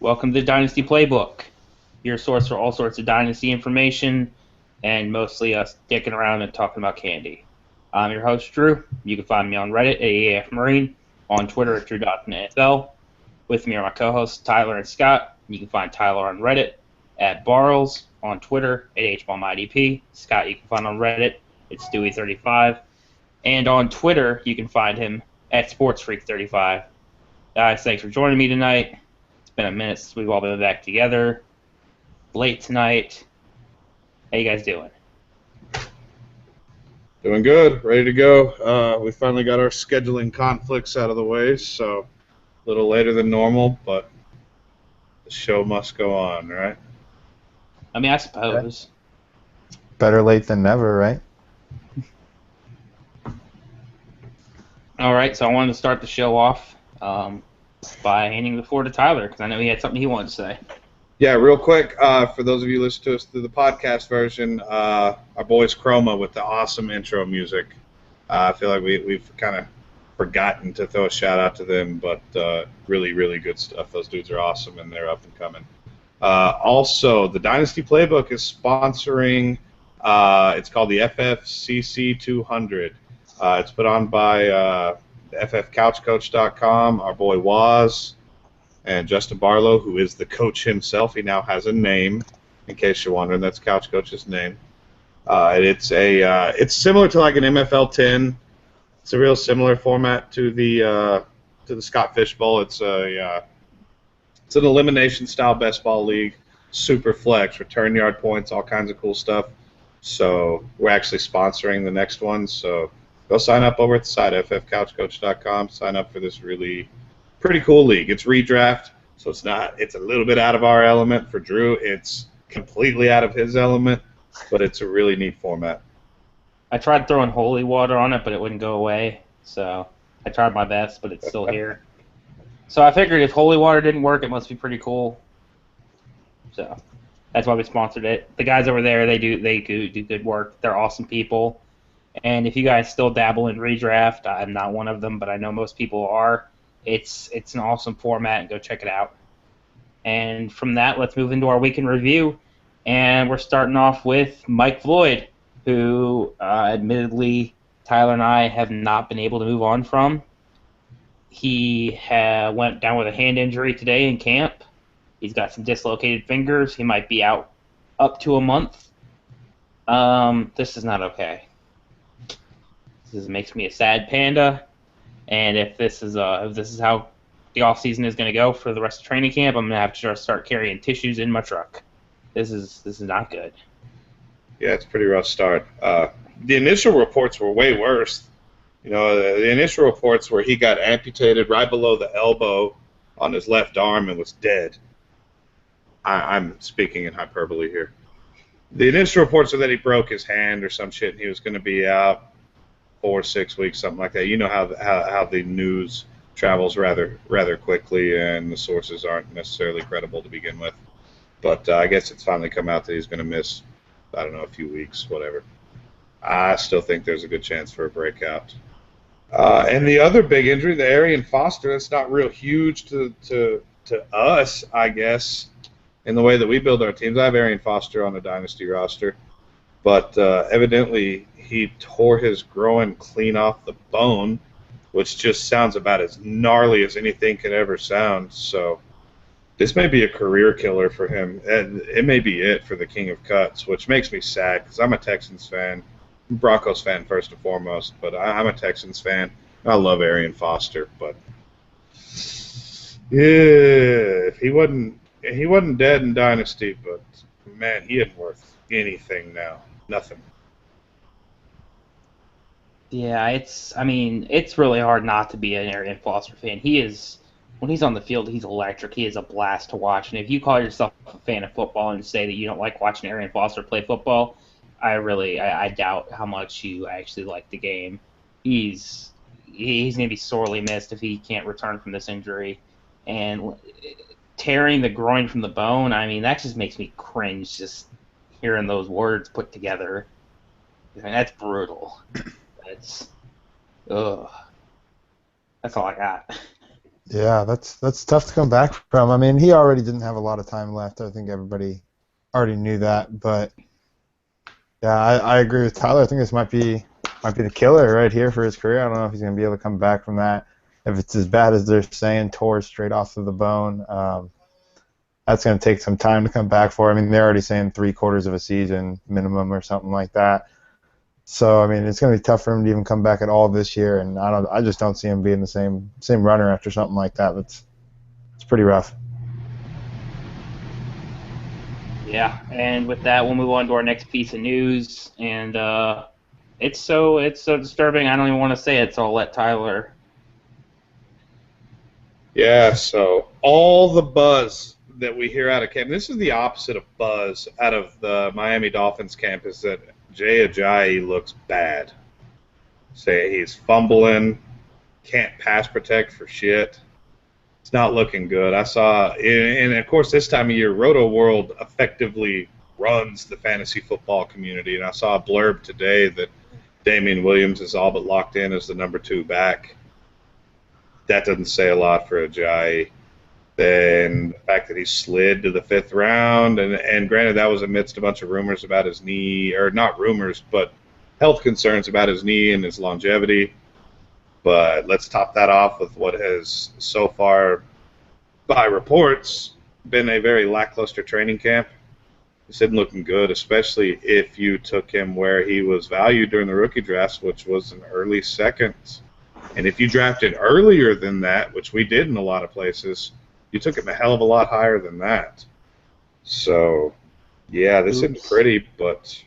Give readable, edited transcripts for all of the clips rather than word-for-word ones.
Welcome to the Dynasty Playbook, your source for all sorts of Dynasty information, and mostly us dicking around and talking about candy. I'm your host, Drew. You can find me on Reddit at AFMarine, on Twitter at Drew.NFL. With me are my co-hosts, Tyler and Scott. You can find Tyler on Reddit at Barles, on Twitter at HBOMIDP. Scott, you can find on Reddit at Stewie35. And on Twitter, you can find him at SportsFreak35. Guys, thanks for joining me tonight. It's been a minute since we've all been back together. Late tonight. How you guys doing? Doing good, ready to go. We finally got our scheduling conflicts out of the way, so a little later than normal, but the show must go on, right? I mean, I suppose. Better late than never, right? All right, so I wanted to start the show off by handing the floor to Tyler, because I know he had something he wanted to say. Yeah, real quick, for those of you listening to us through the podcast version, our boys Chroma with the awesome intro music. I feel like we've kind of forgotten to throw a shout out to them, but really, really good stuff. Those dudes are awesome, and they're up and coming. Also, the Dynasty Playbook is sponsoring, it's called the FFCC 200. It's put on by FFCouchCoach.com, our boy Waz, and Justin Barlow, who is the coach himself. He now has a name, in case you're wondering. That's Couch Coach's name. It's similar to like an MFL 10. It's a real similar format to the Scott Fish Bowl. It's an elimination style best ball league, super flex, return yard points, all kinds of cool stuff. So we're actually sponsoring the next one. So go sign up over at the site, ffcouchcoach.com. Sign up for this really pretty cool league. It's redraft, so it's a little bit out of our element. For Drew, it's completely out of his element, but it's a really neat format. I tried throwing holy water on it, but it wouldn't go away. So I tried my best, but it's still here. So I figured if holy water didn't work, it must be pretty cool. So that's why we sponsored it. The guys over there, they do good work. They're awesome people. And if you guys still dabble in redraft, I'm not one of them, but I know most people are. It's an awesome format, and go check it out. And from that, let's move into our weekend review. And we're starting off with Mike Floyd, who admittedly Tyler and I have not been able to move on from. He went down with a hand injury today in camp. He's got some dislocated fingers. He might be out up to a month. This is not okay. This makes me a sad panda. And if this is how the off season is going to go for the rest of training camp, I'm going to have to start carrying tissues in my truck. This is not good. Yeah, it's a pretty rough start. The initial reports were way worse. You know, the initial reports were he got amputated right below the elbow on his left arm and was dead. I'm speaking in hyperbole here. The initial reports are that he broke his hand or some shit, and he was going to be out 4 or 6 weeks, something like that. You know how the news travels rather quickly, and the sources aren't necessarily credible to begin with. But I guess it's finally come out that he's going to miss, I don't know, a few weeks, whatever. I still think there's a good chance for a breakout. And the other big injury, the Arian Foster, that's not real huge to us, I guess, in the way that we build our teams. I have Arian Foster on the Dynasty roster, but evidently he tore his groin clean off the bone, which just sounds about as gnarly as anything can ever sound. So this may be a career killer for him, and it may be it for the King of Cuts, which makes me sad because I'm a Texans fan, Broncos fan first and foremost, but I'm a Texans fan. I love Arian Foster, but yeah, he wasn't dead in Dynasty, but man, he isn't worth anything now. Nothing. Yeah, it's really hard not to be an Arian Foster fan. When he's on the field, he's electric. He is a blast to watch. And if you call yourself a fan of football and say that you don't like watching Arian Foster play football, I doubt how much you actually like the game. He's going to be sorely missed if he can't return from this injury. And tearing the groin from the bone, that just makes me cringe just hearing those words put together. That's brutal. That's all I got. Yeah, that's tough to come back from. I mean, he already didn't have a lot of time left. I think everybody already knew that. But yeah, I agree with Tyler. I think this might be the killer right here for his career. I don't know if he's going to be able to come back from that. If it's as bad as they're saying, tore straight off of the bone, that's going to take some time to come back for. I mean, they're already saying 3/4 of a season minimum or something like that. So I mean, it's going to be tough for him to even come back at all this year, and I just don't see him being the same runner after something like that. It's pretty rough. Yeah, and with that, we'll move on to our next piece of news, and it's so disturbing. I don't even want to say it, so I'll let Tyler. Yeah, so all the buzz that we hear out of camp, this is the opposite of buzz out of the Miami Dolphins camp, is that Jay Ajayi looks bad. Say he's fumbling, can't pass protect for shit. It's not looking good. I saw, and of course, this time of year, Roto World effectively runs the fantasy football community, and I saw a blurb today that Damian Williams is all but locked in as the number 2 back. That doesn't say a lot for Ajayi. Then the fact that he slid to the 5th round, and granted that was amidst a bunch of rumors about his knee, or not rumors, but health concerns about his knee and his longevity. But let's top that off with what has so far, by reports, been a very lackluster training camp. This isn't looking good, especially if you took him where he was valued during the rookie drafts, which was an early second. And if you drafted earlier than that, which we did in a lot of places, you took him a hell of a lot higher than that. So, yeah, this isn't pretty, but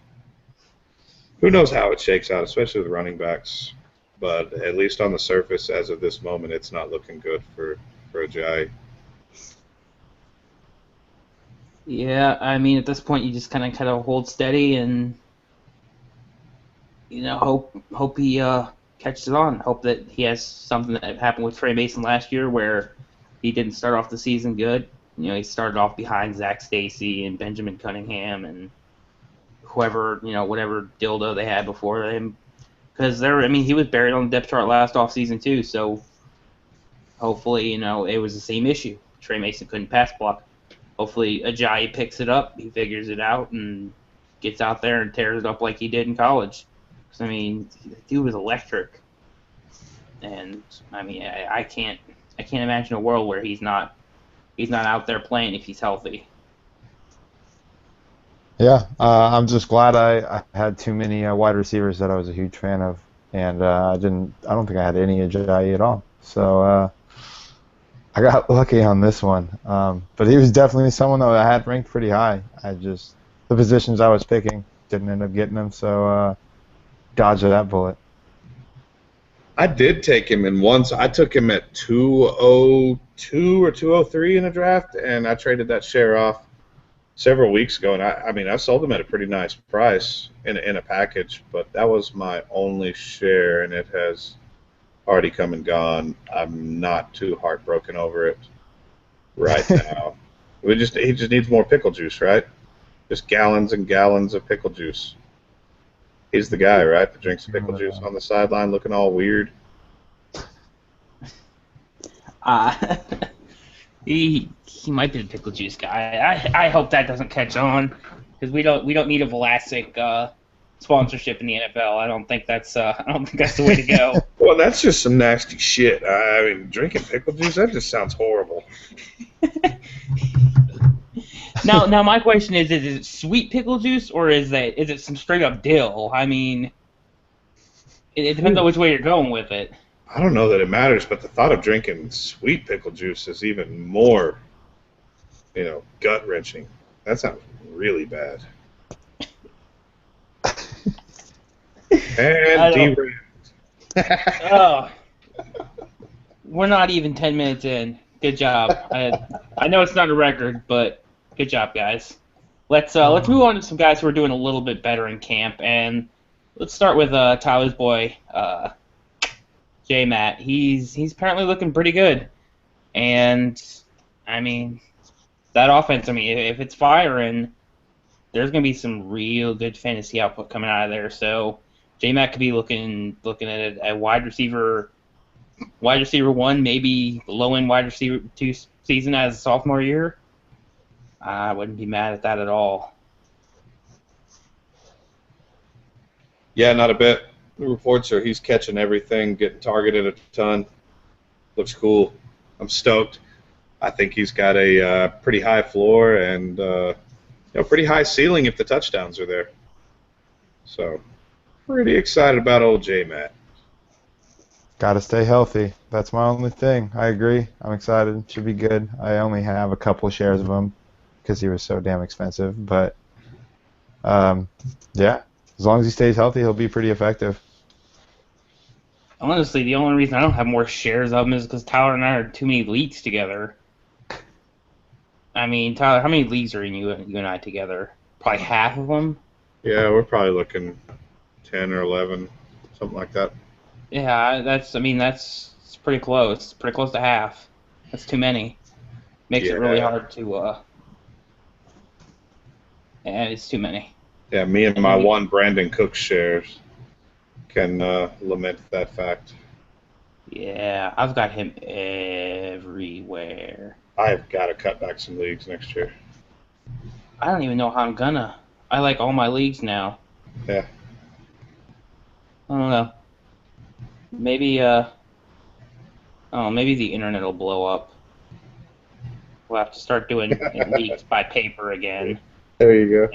who knows how it shakes out, especially with running backs. But at least on the surface, as of this moment, it's not looking good for Ajayi. Yeah, I mean, at this point, you just kind of hold steady and hope he catches it on. Hope that he has something that happened with Trey Mason last year, where he didn't start off the season good. He started off behind Zach Stacy and Benjamin Cunningham and whoever, whatever dildo they had before him. Because he was buried on the depth chart last offseason too. So hopefully, it was the same issue. Trey Mason couldn't pass block. Hopefully, Ajayi picks it up, he figures it out, and gets out there and tears it up like he did in college. I mean, the dude was electric, and I mean, I can't imagine a world where he's not out there playing if he's healthy. Yeah, I'm just glad I had too many wide receivers that I was a huge fan of, and I don't think I had any Ajayi at all. So I got lucky on this one. But he was definitely someone that I had ranked pretty high. The positions I was picking didn't end up getting him, so dodged that bullet. I did take him in once. I took him at 202 or 203 in a draft, and I traded that share off several weeks ago. And I sold him at a pretty nice price in a package, but that was my only share, and it has already come and gone. I'm not too heartbroken over it right now. He just needs more pickle juice, right? Just gallons and gallons of pickle juice. He's the guy, right, that drinks pickle juice on the sideline looking all weird. He might be the pickle juice guy. I hope that doesn't catch on, because we don't need a Vlasic sponsorship in the NFL. I don't think that's the way to go. Well, that's just some nasty shit. I mean, drinking pickle juice, that just sounds horrible. Now my question is it sweet pickle juice, or is it some straight up dill? I mean, it depends on which way you're going with it. I don't know that it matters, but the thought of drinking sweet pickle juice is even more, gut wrenching. That sounds really bad. And derailed. Oh, we're not even 10 minutes in. Good job. I know it's not a record, but good job, guys. Let's move on to some guys who are doing a little bit better in camp, and let's start with Tyler's boy, J Matt. He's apparently looking pretty good, and I mean that offense. I mean, if it's firing, there's gonna be some real good fantasy output coming out of there. So J Matt could be looking at a wide receiver wide receiver 1, maybe low-end wide receiver 2 season as a sophomore year, I wouldn't be mad at that at all. Yeah, not a bit. The reports are he's catching everything, getting targeted a ton. Looks cool. I'm stoked. I think he's got a pretty high floor and pretty high ceiling if the touchdowns are there. So, pretty excited about old J-Matt. Got to stay healthy. That's my only thing. I agree. I'm excited. Should be good. I only have a couple shares of him because he was so damn expensive. But, yeah, as long as he stays healthy, he'll be pretty effective. Honestly, the only reason I don't have more shares of him is because Tyler and I are too many leagues together. I mean, Tyler, how many leagues are you and I together? Probably half of them? Yeah, we're probably looking 10 or 11, something like that. Yeah, that's it's pretty close. Pretty close to half. That's too many. Makes it really hard to, yeah, it's too many. Yeah, me and my one Brandon Cook shares can lament that fact. Yeah, I've got him everywhere. I've got to cut back some leagues next year. I don't even know how I'm gonna. I like all my leagues now. Yeah. I don't know. Maybe, maybe the internet will blow up. We'll have to start doing leagues by paper again. There you go.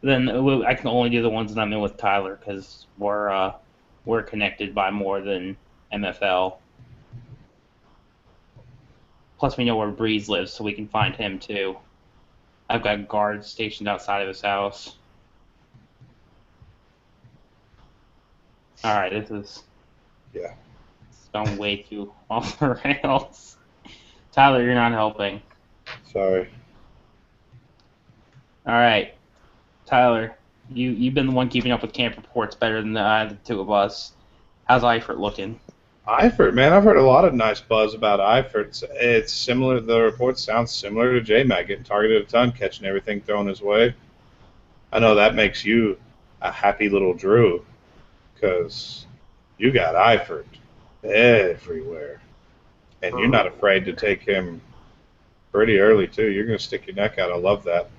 And then I can only do the ones that I'm in with Tyler because we're connected by more than MFL. Plus, we know where Breeze lives, so we can find him too. I've got guards stationed outside of his house. All right, this is going way too off the rails. Tyler, you're not helping. Sorry. All right, Tyler, you've been the one keeping up with camp reports better than the two of us. How's Eifert looking? Eifert, man, I've heard a lot of nice buzz about Eifert. It's similar. The report sounds similar to J-Mac, getting targeted a ton, catching everything thrown his way. I know that makes you a happy little Drew because you got Eifert everywhere, and you're not afraid to take him pretty early too. You're going to stick your neck out. I love that.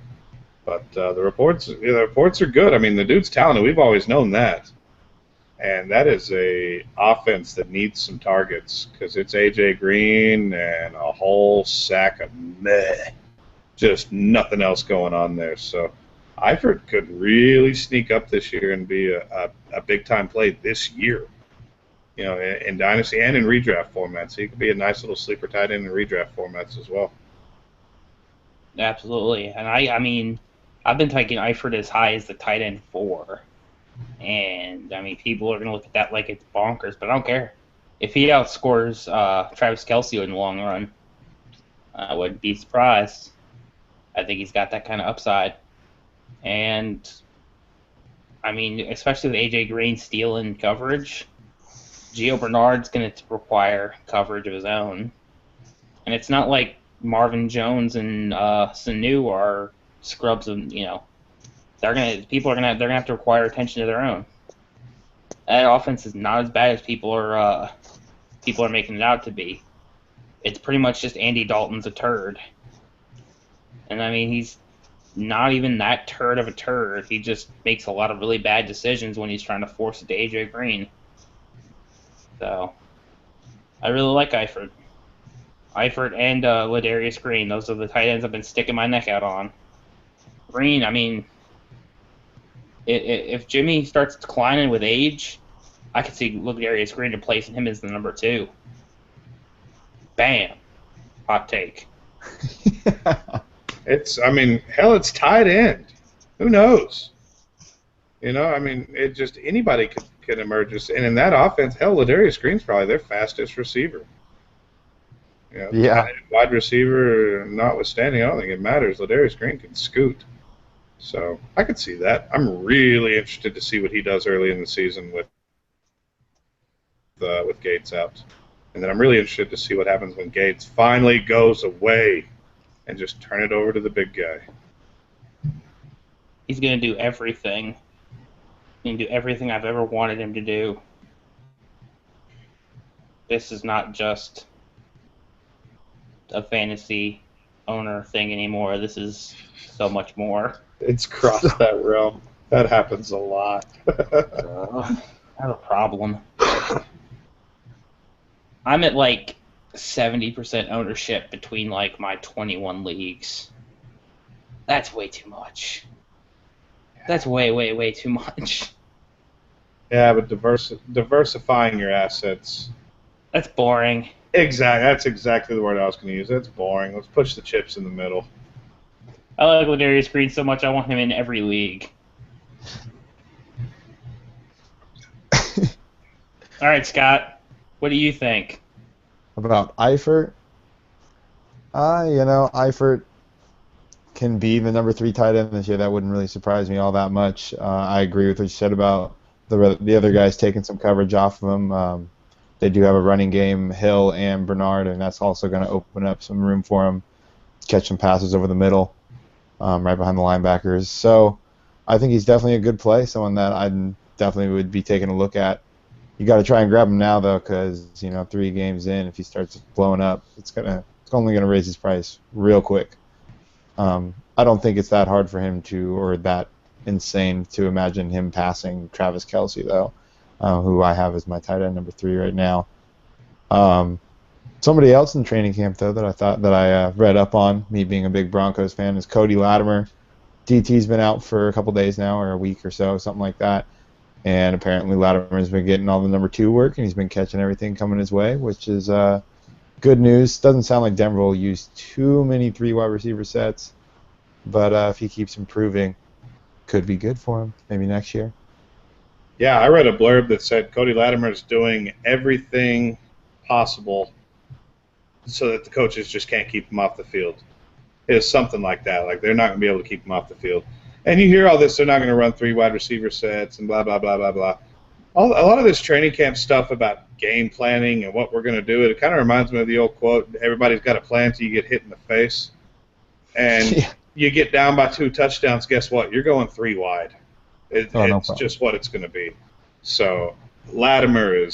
But the reports are good. I mean, the dude's talented. We've always known that. And that is a offense that needs some targets because it's A.J. Green and a whole sack of meh. Just nothing else going on there. So Eifert could really sneak up this year and be a big-time play this year, in Dynasty and in redraft formats. So he could be a nice little sleeper tight end in redraft formats as well. Absolutely. And I mean, I've been taking Eifert as high as the tight end 4. And, I mean, people are going to look at that like it's bonkers, but I don't care. If he outscores Travis Kelce in the long run, I wouldn't be surprised. I think he's got that kind of upside. And, I mean, especially with A.J. Green stealing coverage, Gio Bernard's going to require coverage of his own. And it's not like Marvin Jones and Sanu are scrubs of, they're gonna have to require attention to their own. That offense is not as bad as people are making it out to be. It's pretty much just Andy Dalton's a turd, and I mean he's not even that turd of a turd. He just makes a lot of really bad decisions when he's trying to force it to AJ Green. So I really like Eifert and Ladarius Green. Those are the tight ends I've been sticking my neck out on. Green, I mean. If Jimmy starts declining with age, I could see Ladarius Green replacing him as the number 2. Bam. Hot take. It's tight end. Who knows? Anybody could emerge. And in that offense, Ladarius Green's probably their fastest receiver. Wide receiver notwithstanding, I don't think it matters. Ladarius Green can scoot. So I could see that. I'm really interested to see what he does early in the season with Gates out. And then I'm really interested to see what happens when Gates finally goes away and just turn it over to the big guy. He's going to do everything. He's going to do everything I've ever wanted him to do. this is not just a fantasy owner thing anymore. This is so much more. It's crossed that realm. That happens a lot. I have a problem. I'm at like 70% ownership between like my 21 leagues. That's way too much. That's way, way, way too much. Yeah, but diversifying your assets. That's boring. Exactly. That's exactly the word I was going to use. That's boring. Let's push the chips in the middle. I like Ladarius Green so much I want him in every league. All right, Scott. What do you think? About Eifert? Eifert can be the number 3 tight end this year. That wouldn't really surprise me all that much. I agree with what you said about the other guys taking some coverage off of him. They do have a running game, Hill and Bernard, and that's also going to open up some room for him to catch some passes over the middle, right behind the linebackers. So I think he's definitely a good play, someone that I definitely would be taking a look at. You got to try and grab him now, though, because 3 games in, if he starts blowing up, it's only gonna raise his price real quick. I don't think it's that hard for him or that insane to imagine him passing Travis Kelce, though, who I have as my tight end number 3 right now. Somebody else in training camp, though, that I read up on, me being a big Broncos fan, is Cody Latimer. DT's been out for a couple days now, or a week or so, something like that. And apparently Latimer's been getting all the number 2 work, and he's been catching everything coming his way, which is good news. Doesn't sound like Denver will use too many 3 wide receiver sets, but if he keeps improving, could be good for him maybe next year. Yeah, I read a blurb that said Cody Latimer is doing everything possible so that the coaches just can't keep him off the field. It's something like that. Like, they're not going to be able to keep him off the field. And you hear all this, they're not going to run 3 wide receiver sets and blah, blah, blah, blah, blah. A lot of this training camp stuff about game planning and what we're going to do, it kind of reminds me of the old quote, everybody's got a plan until you get hit in the face. And you get down by 2 touchdowns, guess what? You're going 3 wide. It's just what it's going to be. So Latimer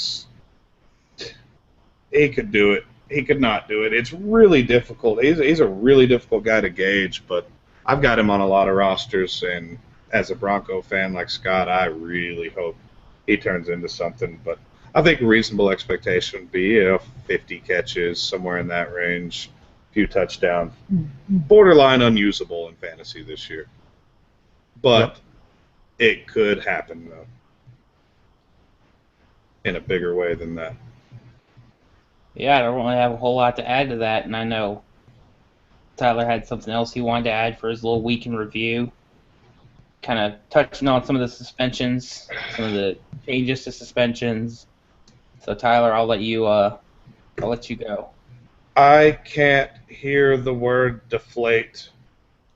he could do it. He could not do it. It's really difficult. He's a really difficult guy to gauge, but I've got him on a lot of rosters, and as a Bronco fan like Scott, I really hope he turns into something. But I think a reasonable expectation would be 50 catches, somewhere in that range, a few touchdowns. Borderline unusable in fantasy this year. But it could happen, though, in a bigger way than that. Yeah, I don't really have a whole lot to add to that, and I know Tyler had something else he wanted to add for his little week in review. Kind of touching on some of the suspensions, some of the changes to suspensions. So Tyler, I'll let you go. I can't hear the word deflate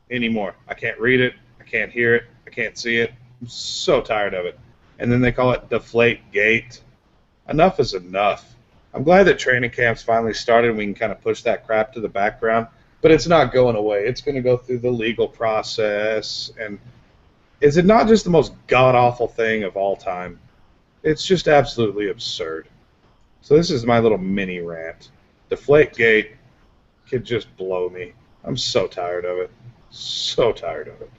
anymore. I can't read it. I can't hear it. I can't see it. I'm so tired of it. And then they call it deflate gate. Enough is enough. I'm glad that training camp's finally started and we can kind of push that crap to the background. But it's not going away. It's going to go through the legal process. And is it not just the most god-awful thing of all time? It's just absolutely absurd. So this is my little mini rant. Deflategate could just blow me. I'm so tired of it. So tired of it.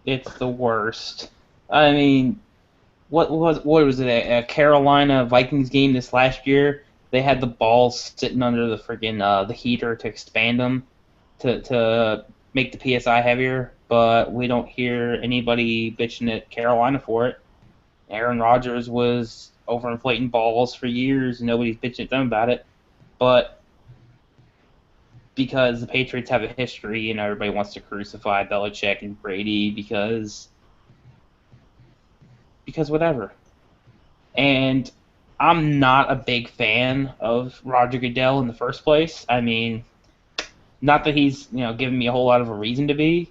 It's the worst. I mean, what was it? A Carolina Vikings game this last year? They had the balls sitting under the friggin' the heater to expand them to make the PSI heavier, but we don't hear anybody bitching at Carolina for it. Aaron Rodgers was overinflating balls for years, and nobody's bitching at them about it. But because the Patriots have a history, and everybody wants to crucify Belichick and Brady because whatever. And I'm not a big fan of Roger Goodell in the first place. I mean, not that he's giving me a whole lot of a reason to be,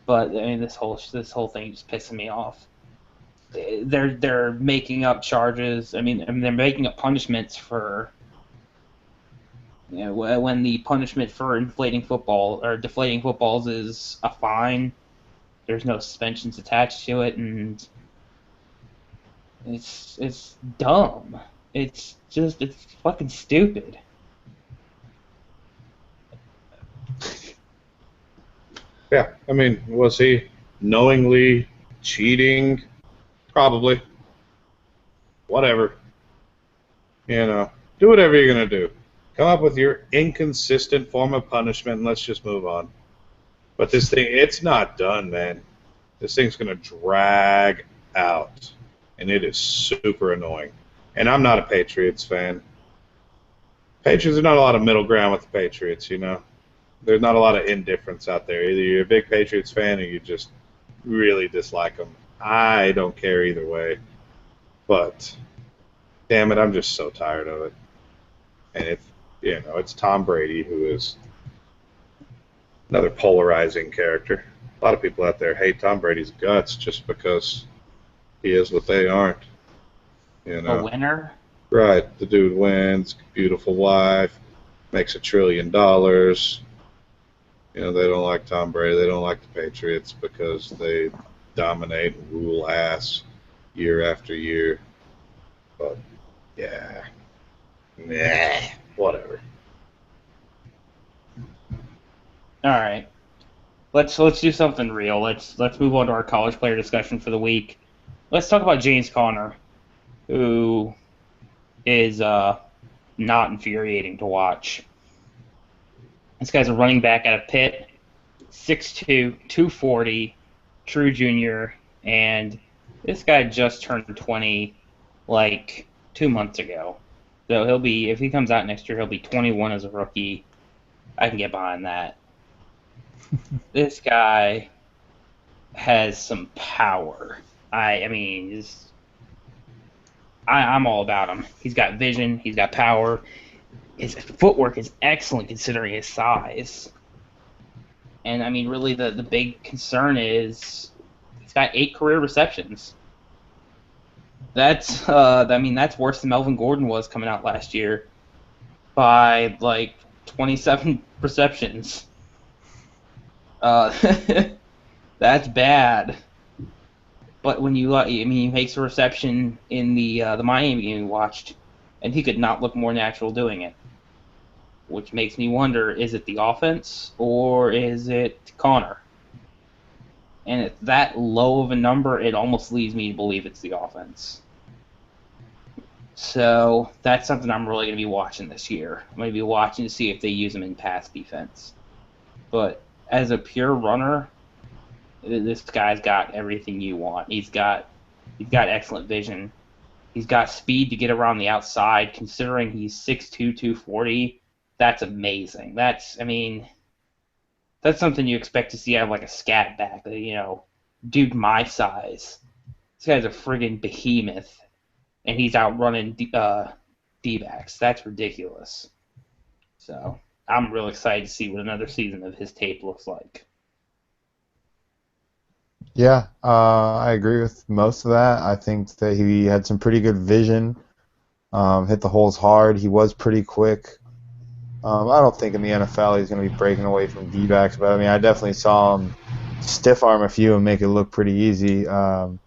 but I mean this whole thing just pissing me off. They're making up charges. I mean they're making up punishments for when the punishment for inflating football or deflating footballs is a fine. There's no suspensions attached to it, and it's dumb. It's fucking stupid. Yeah, I mean, was he knowingly cheating? Probably. Whatever. You know, do whatever you're going to do. Come up with your inconsistent form of punishment and let's just move on. But this thing, it's not done, man. This thing's going to drag out. And it is super annoying. And I'm not a Patriots fan. Patriots, there's not a lot of middle ground with the Patriots, you know. There's not a lot of indifference out there. Either you're a big Patriots fan or you just really dislike them. I don't care either way. But, damn it, I'm just so tired of it. And it's Tom Brady, who is another polarizing character. A lot of people out there hate Tom Brady's guts just because he is what they aren't. You know, A winner? right? The dude wins, beautiful wife, makes $1 trillion. You know, they don't like Tom Brady. They don't like the Patriots because they dominate and rule ass year after year. But yeah, nah, whatever. All right. Let's do something real. Let's move on to our college player discussion for the week. Let's talk about James Conner, who is not infuriating to watch. This guy's a running back out of Pitt, 6'2", 240, true junior, and this guy just turned 20 like 2 months ago. So he'll be, if he comes out next year, he'll be 21 as a rookie. I can get behind that. This guy has some power. I'm all about him. He's got vision. He's got power. His footwork is excellent considering his size. And, I mean, really the big concern is he's got 8 career receptions. That's that's worse than Melvin Gordon was coming out last year by, like, 27 receptions. That's bad. But when he makes a reception in the Miami game we watched, and he could not look more natural doing it. Which makes me wonder, is it the offense or is it Conner? And at that low of a number, it almost leads me to believe it's the offense. So that's something I'm really going to be watching this year. I'm going to be watching to see if they use him in pass defense. But as a pure runner, this guy's got everything you want. He's got excellent vision. He's got speed to get around the outside. Considering he's 6'2", 240, that's amazing. That's something you expect to see out of like a scat back. You know, dude my size. This guy's a friggin' behemoth, and he's outrunning D-backs. That's ridiculous. So I'm real excited to see what another season of his tape looks like. Yeah, I agree with most of that. I think that he had some pretty good vision, hit the holes hard. He was pretty quick. I don't think in the NFL he's going to be breaking away from D-backs, but I mean, I definitely saw him stiff arm a few and make it look pretty easy. So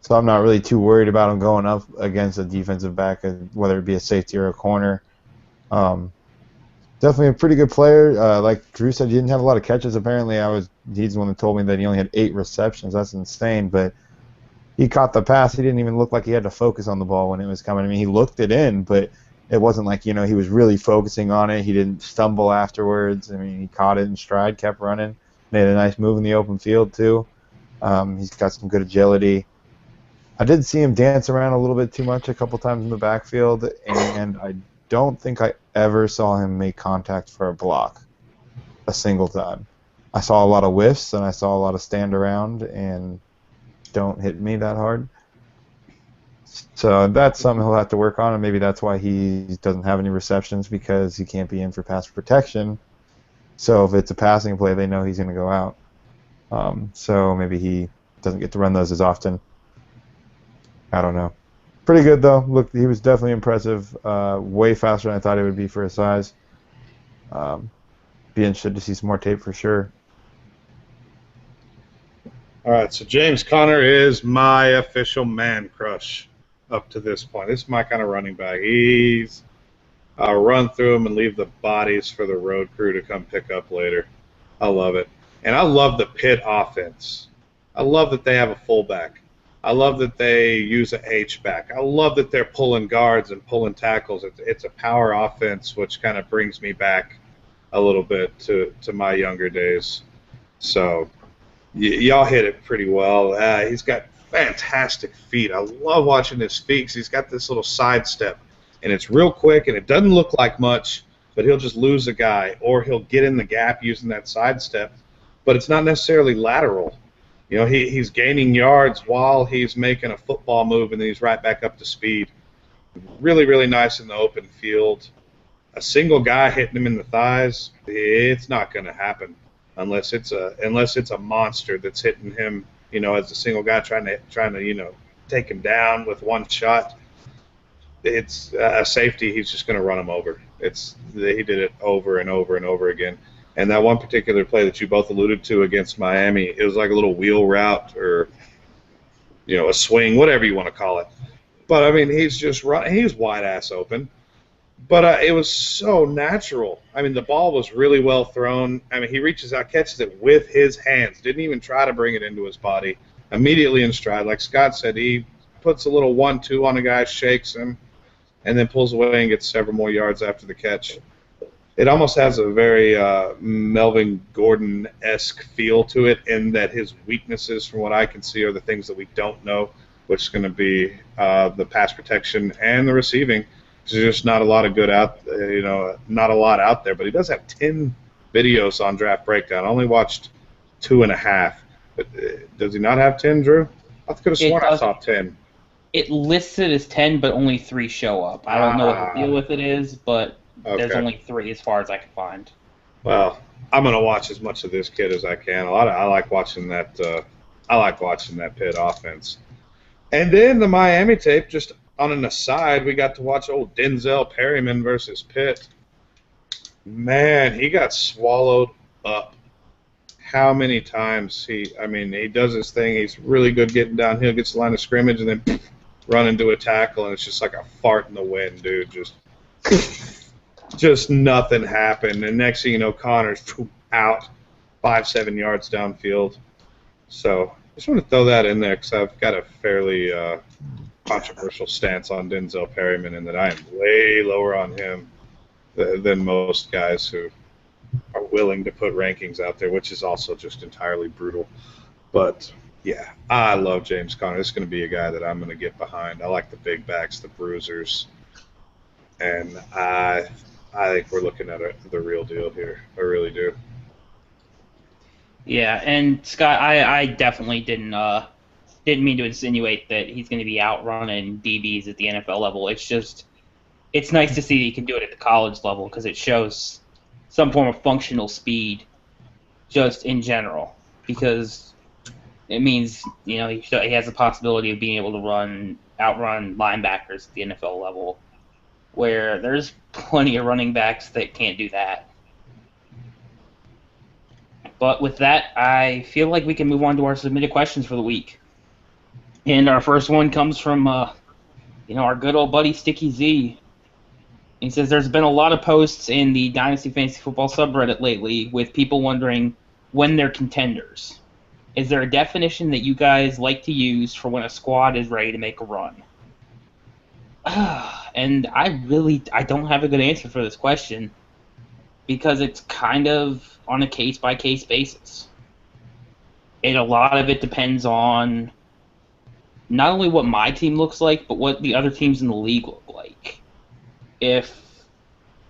I'm not really too worried about him going up against a defensive back, whether it be a safety or a corner. Definitely a pretty good player. Like Drew said, he didn't have a lot of catches. Apparently, he's the one that told me that he only had 8 receptions. That's insane. But he caught the pass. He didn't even look like he had to focus on the ball when it was coming. I mean, he looked it in, but it wasn't like, he was really focusing on it. He didn't stumble afterwards. I mean, he caught it in stride, kept running, made a nice move in the open field too. He's got some good agility. I did see him dance around a little bit too much a couple times in the backfield, and I don't think I ever saw him make contact for a block a single time. I saw a lot of whiffs, and I saw a lot of stand around, and don't hit me that hard. So that's something he'll have to work on, and maybe that's why he doesn't have any receptions, because he can't be in for pass protection. So if it's a passing play, they know he's going to go out. So maybe he doesn't get to run those as often. I don't know. Pretty good, though. Look, he was definitely impressive. Way faster than I thought he would be for his size. Be interested to see some more tape for sure. All right, so James Conner is my official man crush up to this point. This is my kind of running back. He's I'll run through them and leave the bodies for the road crew to come pick up later. I love it. And I love the Pitt offense. I love that they have a fullback. I love that they use an H-back. I love that they're pulling guards and pulling tackles. It's a power offense, which kind of brings me back a little bit to my younger days. So y'all hit it pretty well. He's got fantastic feet. I love watching his feet 'cause he's got this little sidestep. And it's real quick, and it doesn't look like much, but he'll just lose a guy, or he'll get in the gap using that sidestep. But it's not necessarily lateral. You know, he's gaining yards while he's making a football move, and then he's right back up to speed. Really, really nice in the open field. A single guy hitting him in the thighs, it's not going to happen unless it's a monster that's hitting him. You know, as a single guy trying to take him down with one shot. It's a safety. He's just going to run him over. He did it over and over and over again. And that one particular play that you both alluded to against Miami, it was like a little wheel route or, a swing, whatever you want to call it. But I mean, he's just running. He was wide ass open. But it was so natural. I mean, the ball was really well thrown. I mean, he reaches out, catches it with his hands. Didn't even try to bring it into his body. Immediately in stride, like Scott said, he puts a little 1-2 on a guy, shakes him, and then pulls away and gets several more yards after the catch. It almost has a very Melvin Gordon-esque feel to it in that his weaknesses, from what I can see, are the things that we don't know, which is going to be the pass protection and the receiving. There's just not a lot of not a lot out there. But he does have 10 videos on Draft Breakdown. I only watched 2.5. But does he not have 10, Drew? I could have sworn I saw 10. It lists it as 10, but only 3 show up. I don't know what the deal with it is, but there's only 3 as far as I can find. Well, I'm gonna watch as much of this kid as I can. I like watching that. I like watching that Pitt offense. And then the Miami tape. Just on an aside, we got to watch old Denzel Perryman versus Pitt. Man, he got swallowed up. How many times he does his thing. He's really good getting downhill, gets the line of scrimmage, and then run into a tackle, and it's just like a fart in the wind, dude. Just nothing happened. And next thing you know, Connor's out 5-7 yards downfield. So I just want to throw that in there because I've got a fairly controversial stance on Denzel Perryman, in that I am way lower on him than most guys who are willing to put rankings out there, which is also just entirely brutal. But yeah, I love James Conner. This is going to be a guy that I'm going to get behind. I like the big backs, the bruisers, and I think we're looking at the real deal here. I really do. Yeah, and Scott, I definitely didn't mean to insinuate that he's going to be outrunning DBs at the NFL level. It's just, it's nice to see that he can do it at the college level because it shows some form of functional speed just in general, because it means, he has the possibility of being able to outrun linebackers at the NFL level, where there's plenty of running backs that can't do that. But with that, I feel like we can move on to our submitted questions for the week. And our first one comes from, our good old buddy Sticky Z. He says, there's been a lot of posts in the Dynasty Fantasy Football subreddit lately with people wondering when they're contenders. Is there a definition that you guys like to use for when a squad is ready to make a run? And I don't have a good answer for this question, because it's kind of on a case-by-case basis. And a lot of it depends on not only what my team looks like, but what the other teams in the league look like. If,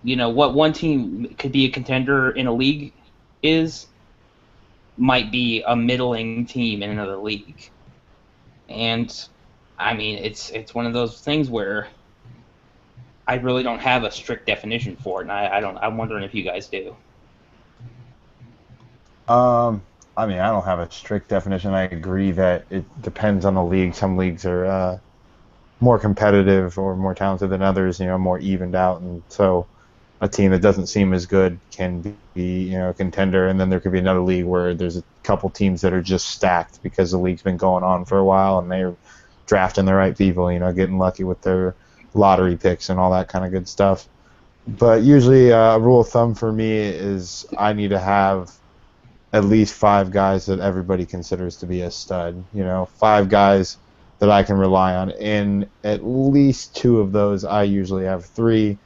what one team could be a contender in a league might be a middling team in another league. And, it's one of those things where I really don't have a strict definition for it, and I'm wondering if you guys do. I don't have a strict definition. I agree that it depends on the league. Some leagues are more competitive or more talented than others, more evened out, and so a team that doesn't seem as good can be, a contender, and then there could be another league where there's a couple teams that are just stacked because the league's been going on for a while and they're drafting the right people, getting lucky with their lottery picks and all that kind of good stuff. But usually a rule of thumb for me is I need to have at least 5 guys that everybody considers to be a stud. 5 guys that I can rely on. And at least 2 of those, I usually have 3,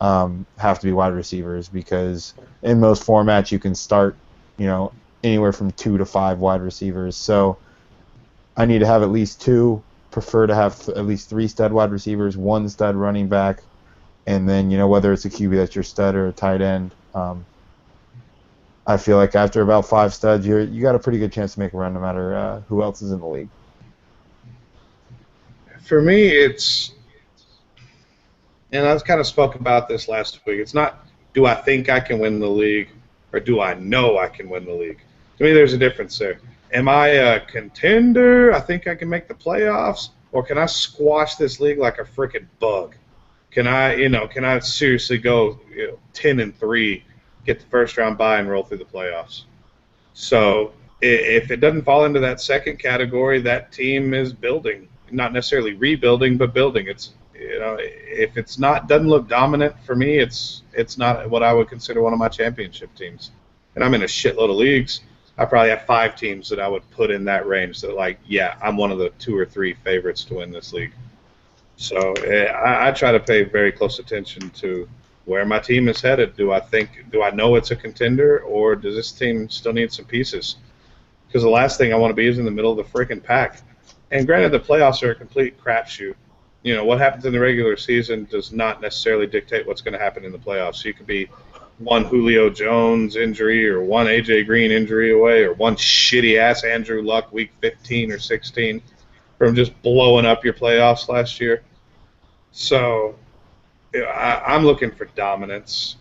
have to be wide receivers, because in most formats you can start, anywhere from 2 to 5 wide receivers. So I need to have at least 2, prefer to have at least 3 stud wide receivers, 1 stud running back, and then, whether it's a QB that's your stud or a tight end, I feel like after about 5 studs, you got a pretty good chance to make a run no matter who else is in the league. For me, and I kind of spoke about this last week, it's not do I think I can win the league or do I know I can win the league. To me, there's a difference there. Am I a contender? I think I can make the playoffs, or can I squash this league like a freaking bug? Can I seriously go 10-3, get the first round bye, and roll through the playoffs? So if it doesn't fall into that second category, that team is building, not necessarily rebuilding, but building. It's if it's not doesn't look dominant for me, it's not what I would consider one of my championship teams. And I'm in a shitload of leagues. I probably have 5 teams that I would put in that range. That I'm one of the 2 or 3 favorites to win this league. So I try to pay very close attention to where my team is headed. Do I know it's a contender, or does this team still need some pieces? Because the last thing I want to be is in the middle of the freaking pack. And granted, the playoffs are a complete crapshoot. What happens in the regular season does not necessarily dictate what's going to happen in the playoffs. So you could be one Julio Jones injury or one A.J. Green injury away, or one shitty-ass Andrew Luck week 15 or 16 from just blowing up your playoffs last year. So I'm looking for dominance.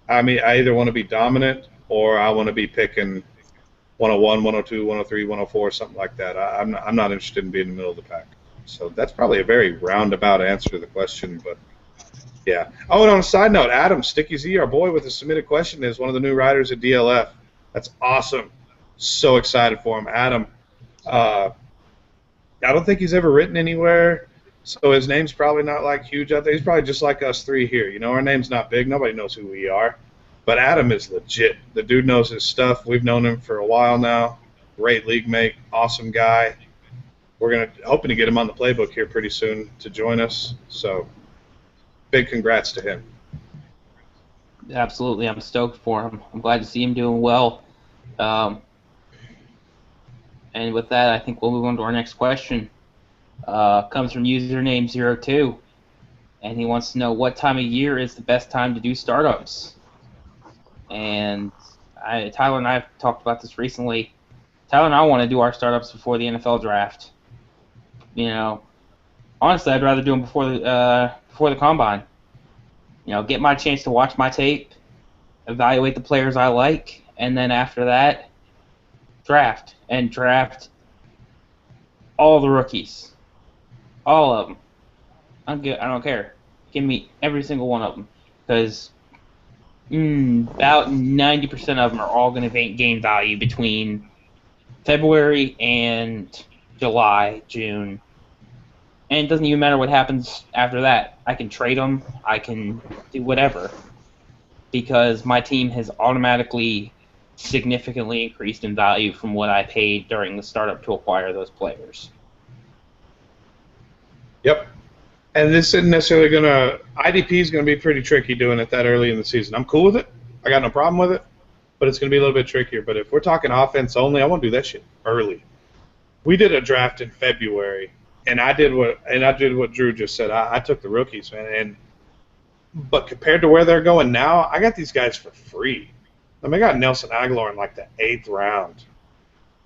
I mean, I either want to be dominant or I want to be picking 101, 102, 103, 104, something like that. I'm not interested in being in the middle of the pack. So that's probably a very roundabout answer to the question, but yeah. Oh, and on a side note, Adam, Sticky Z, our boy with the submitted question, is one of the new writers at DLF. That's awesome. So excited for him. Adam, I don't think he's ever written anywhere, so his name's probably not huge out there. He's probably just like us 3 here. Our name's not big. Nobody knows who we are. But Adam is legit. The dude knows his stuff. We've known him for a while now. Great league mate. Awesome guy. We're hoping to get him on the playbook here pretty soon to join us. So big congrats to him. Absolutely. I'm stoked for him. I'm glad to see him doing well. And with that, I think we'll move on to our next question. Comes from username 02, and he wants to know what time of year is the best time to do startups. And Tyler and I have talked about this recently. Tyler and I want to do our startups before the NFL draft. Honestly, I'd rather do them before the combine. Get my chance to watch my tape, evaluate the players I like, and then after that, draft all the rookies, all of them. I don't care. Give me every single one of them, because about 90% of them are all going to gain value between February and July, June. And it doesn't even matter what happens after that. I can trade them. I can do whatever, because my team has automatically significantly increased in value from what I paid during the startup to acquire those players. Yep. And this isn't necessarily IDP is going to be pretty tricky doing it that early in the season. I'm cool with it. I got no problem with it. But it's going to be a little bit trickier. But if we're talking offense only, I want to do that shit early. We did a draft in February, and I did what Drew just said. I took the rookies, man. But compared to where they're going now, I got these guys for free. I got Nelson Aguilar in the 8th round.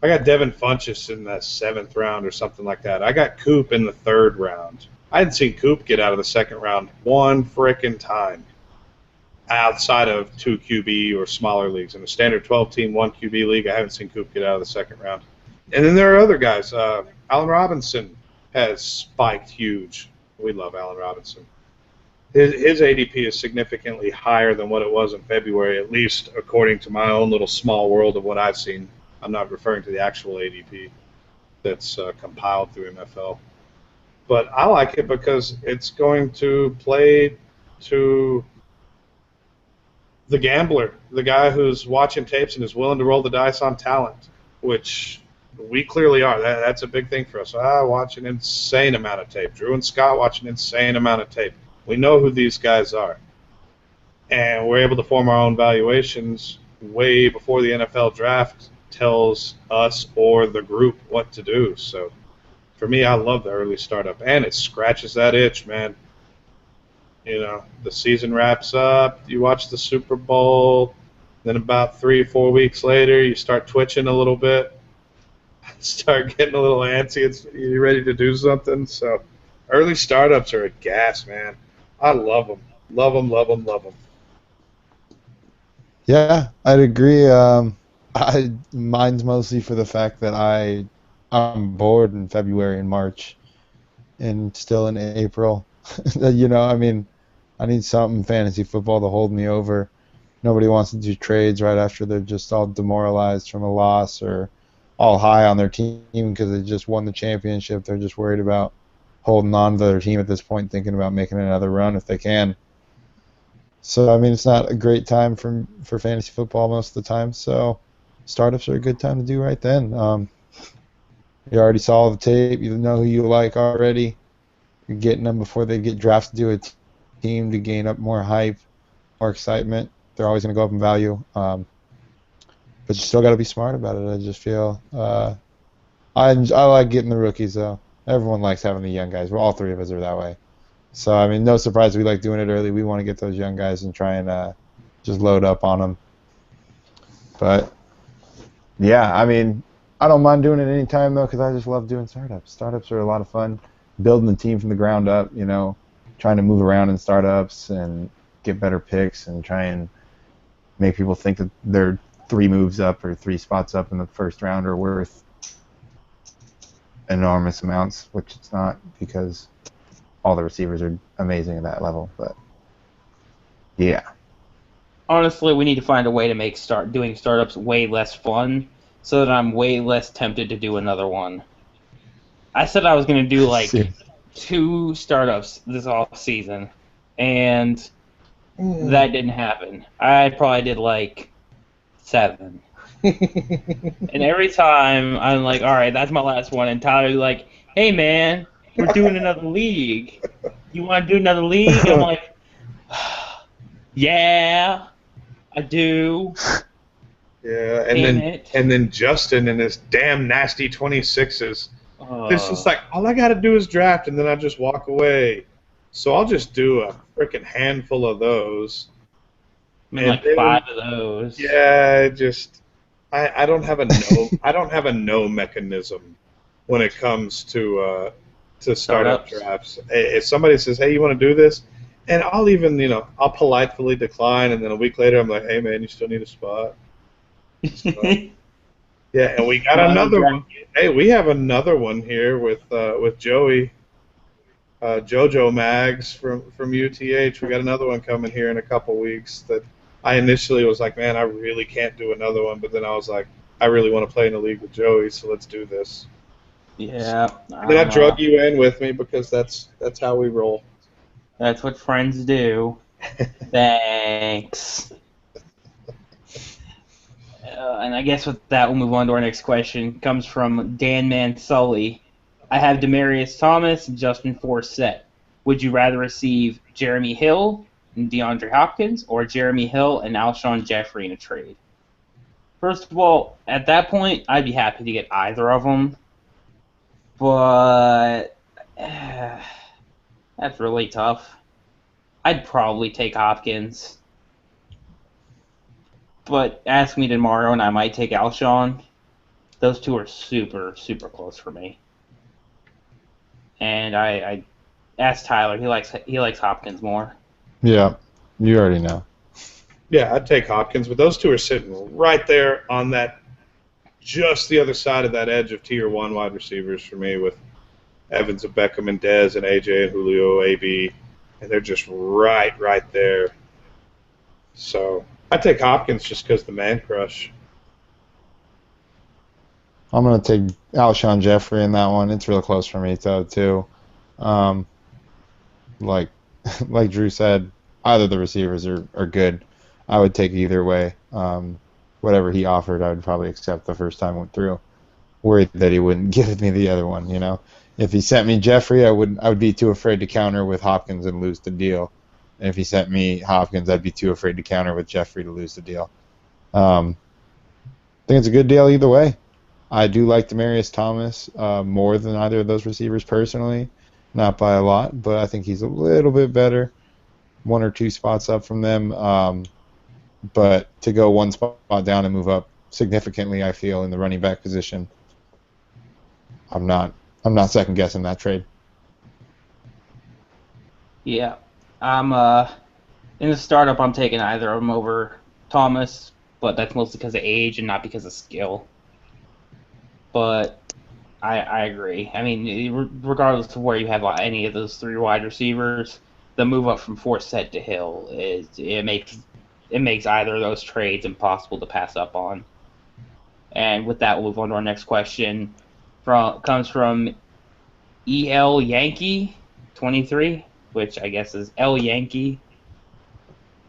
I got Devin Funchess in the 7th round or something like that. I got Coop in the 3rd round. I hadn't seen Coop get out of the 2nd round one frickin' time outside of 2 QB or smaller leagues. In a standard 12-team 1 QB league, I haven't seen Coop get out of the 2nd round. And then there are other guys. Allen Robinson has spiked huge. We love Allen Robinson. His ADP is significantly higher than what it was in February, at least according to my own little small world of what I've seen. I'm not referring to the actual ADP that's compiled through MFL. But I like it because it's going to play to the gambler, the guy who's watching tapes and is willing to roll the dice on talent, which we clearly are. That's a big thing for us. I watch an insane amount of tape. Drew and Scott watch an insane amount of tape. We know who these guys are. And we're able to form our own valuations way before the NFL draft tells us or the group what to do. So for me, I love the early startup, and it scratches that itch, man. You know, the season wraps up, you watch the Super Bowl, then about 3 or 4 weeks later, you start twitching a little bit, start getting a little antsy, you're ready to do something. So early startups are a gas, man. I love them. Love them, love them, love them. Yeah, I'd agree. Mine's mostly for the fact that I'm bored in February and March, and still in April. You know, I mean, I need something fantasy football to hold me over. Nobody wants to do trades right after they're just all demoralized from a loss or all high on their team because they just won the championship. They're just worried about holding on to their team at this point, thinking about making another run if they can. So, I mean, it's not a great time for fantasy football most of the time. So, startups are a good time to do right then. You already saw the tape. You know who you like already. You're getting them before they get drafted to a team to gain up more hype, more excitement. They're always going to go up in value. But you still got to be smart about it. I just feel I like getting the rookies, though. Everyone likes having the young guys. Well, all three of us are that way. So, I mean, no surprise we like doing it early. We want to get those young guys and try and just load up on them. But, yeah, I mean, I don't mind doing it any time, though, because I just love doing startups. Startups are a lot of fun. Building the team from the ground up, you know, trying to move around in startups and get better picks and try and make people think that they're 3 moves up or 3 spots up in the first round are worth enormous amounts, which it's not because all the receivers are amazing at that level. But yeah, Honestly, we need to find a way to make doing startups way less fun, so that I'm way less tempted to do another one. I said I was going to do like 2 startups this off season, and that didn't happen. I probably did like 7. And every time I'm like, all right, that's my last one, and Tyler's like, hey man, we're doing another league. You want to do another league? I'm like, yeah, I do. Yeah, Damn and then Justin and his damn nasty 26s. It's just like, all I got to do is draft, and then I just walk away. So I'll just do a freaking handful of those. I mean, like 5 of those. Yeah, I don't have a no I don't have a no mechanism when it comes to startup drafts. If somebody says, "Hey, you want to do this?" and I'll even I'll politely decline, and then a week later I'm like, "Hey, man, you still need a spot." So, yeah, and we got another one. Hey, we have another one here with Joey, JoJo Mags from UTH. We got another one coming here in a couple weeks that I initially was like, man, I really can't do another one, but then I was like, I really want to play in a league with Joey, so let's do this. Yeah. And then I drug you in with me because that's how we roll. That's what friends do. Thanks. And I guess with that, we'll move on to our next question. It comes from Dan Mansully. I have Demaryius Thomas and Justin Forsett. Would you rather receive Jeremy Hill and DeAndre Hopkins or Jeremy Hill and Alshon Jeffrey in a trade? First of all, at that point, I'd be happy to get either of them. But that's really tough. I'd probably take Hopkins. But ask me tomorrow, and I might take Alshon. Those two are super, super close for me. And I asked Tyler. He likes Hopkins more. Yeah, you already know. Yeah, I'd take Hopkins, but those two are sitting right there on that, just the other side of that edge of tier 1 wide receivers for me, with Evans and Beckham and Dez and AJ and Julio, AB, and they're just right there. So I'd take Hopkins just because the man crush. I'm going to take Alshon Jeffrey in that one. It's real close for me, though, too. Like like Drew said, either the receivers are good. I would take either way. Whatever he offered, I would probably accept the first time it went through. Worried that he wouldn't give me the other one, you know. If he sent me Jeffrey, I would be too afraid to counter with Hopkins and lose the deal. And if he sent me Hopkins, I'd be too afraid to counter with Jeffrey to lose the deal. I think it's a good deal either way. I do like Demaryius Thomas more than either of those receivers personally, not by a lot, but I think he's a little bit better, one or two spots up from them. But to go one spot down and move up significantly, I feel in the running back position, I'm not second guessing that trade. Yeah, I'm in the startup. I'm taking either of them over Thomas, but that's mostly because of age and not because of skill. But I agree. I mean, regardless of where you have any of those three wide receivers, the move up from Forsett to Hill makes either of those trades impossible to pass up on. And with that, we'll move on to our next question. Comes from EL Yankee 23, which I guess is L Yankee.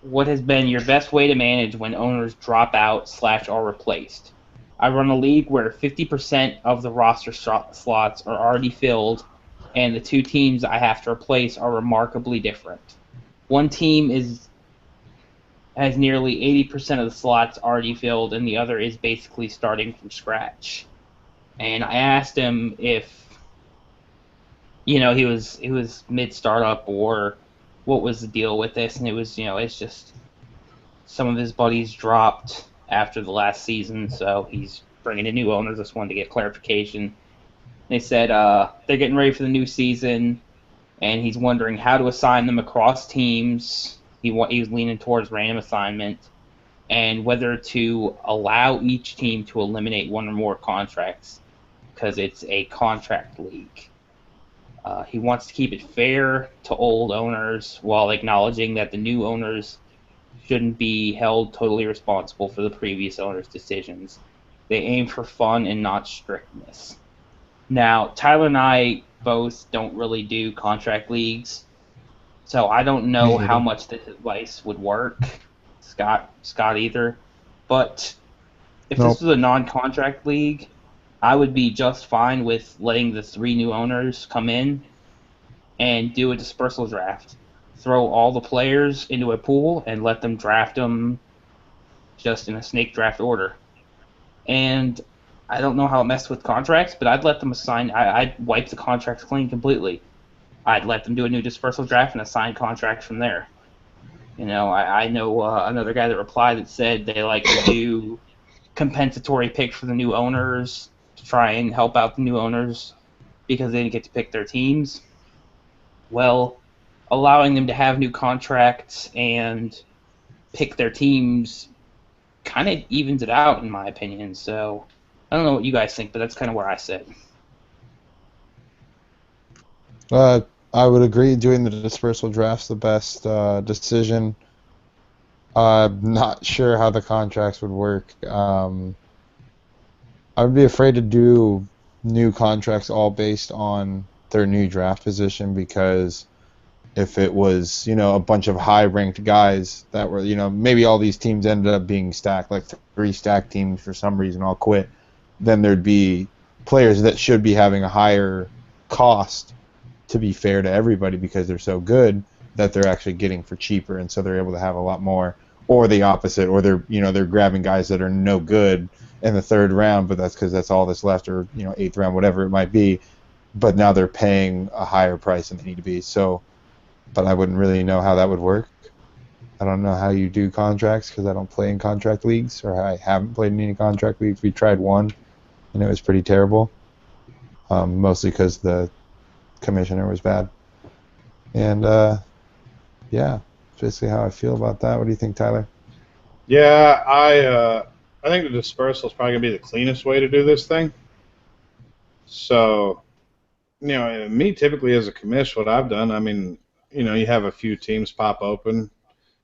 What has been your best way to manage when owners drop out / are replaced? I run a league where 50% of the roster slots are already filled, and the two teams I have to replace are remarkably different. One team has nearly 80% of the slots already filled, and the other is basically starting from scratch. And I asked him if, he was mid startup or what was the deal with this, and it was, it's just some of his buddies dropped after the last season, so he's bringing in new owners. Just wanted to get clarification. They said they're getting ready for the new season, and he's wondering how to assign them across teams. He was leaning towards random assignment, and whether to allow each team to eliminate one or more contracts, because it's a contract league. He wants to keep it fair to old owners while acknowledging that the new owners shouldn't be held totally responsible for the previous owner's decisions. They aim for fun and not strictness. Now, Tyler and I both don't really do contract leagues, so I don't know how much this advice would work. Scott either. But if this was a non-contract league, I would be just fine with letting the three new owners come in and do a dispersal draft. Throw all the players into a pool and let them draft them just in a snake draft order. And I don't know how it messed with contracts, but I'd let them assign. I'd wipe the contracts clean completely. I'd let them do a new dispersal draft and assign contracts from there. I know another guy that replied that said they like to do compensatory picks for the new owners to try and help out the new owners because they didn't get to pick their teams. Well, allowing them to have new contracts and pick their teams kind of evens it out, in my opinion. So I don't know what you guys think, but that's kind of where I sit. I would agree. Doing the dispersal draft's the best decision. I'm not sure how the contracts would work. I would be afraid to do new contracts all based on their new draft position, because if it was, a bunch of high-ranked guys that were, maybe all these teams ended up being stacked, like 3 stacked teams for some reason all quit, then there'd be players that should be having a higher cost to be fair to everybody because they're so good that they're actually getting for cheaper, and so they're able to have a lot more. Or the opposite, or they're grabbing guys that are no good in the 3rd round, but that's because that's all that's left, or 8th round, whatever it might be. But now they're paying a higher price than they need to be. So, but I wouldn't really know how that would work. I don't know how you do contracts because I don't play in contract leagues, or I haven't played in any contract leagues. We tried one, and it was pretty terrible, mostly because the commissioner was bad. And yeah, that's basically how I feel about that. What do you think, Tyler? Yeah, I think the dispersal is probably gonna be the cleanest way to do this thing. So, me typically as a commish, what I've done, you have a few teams pop open,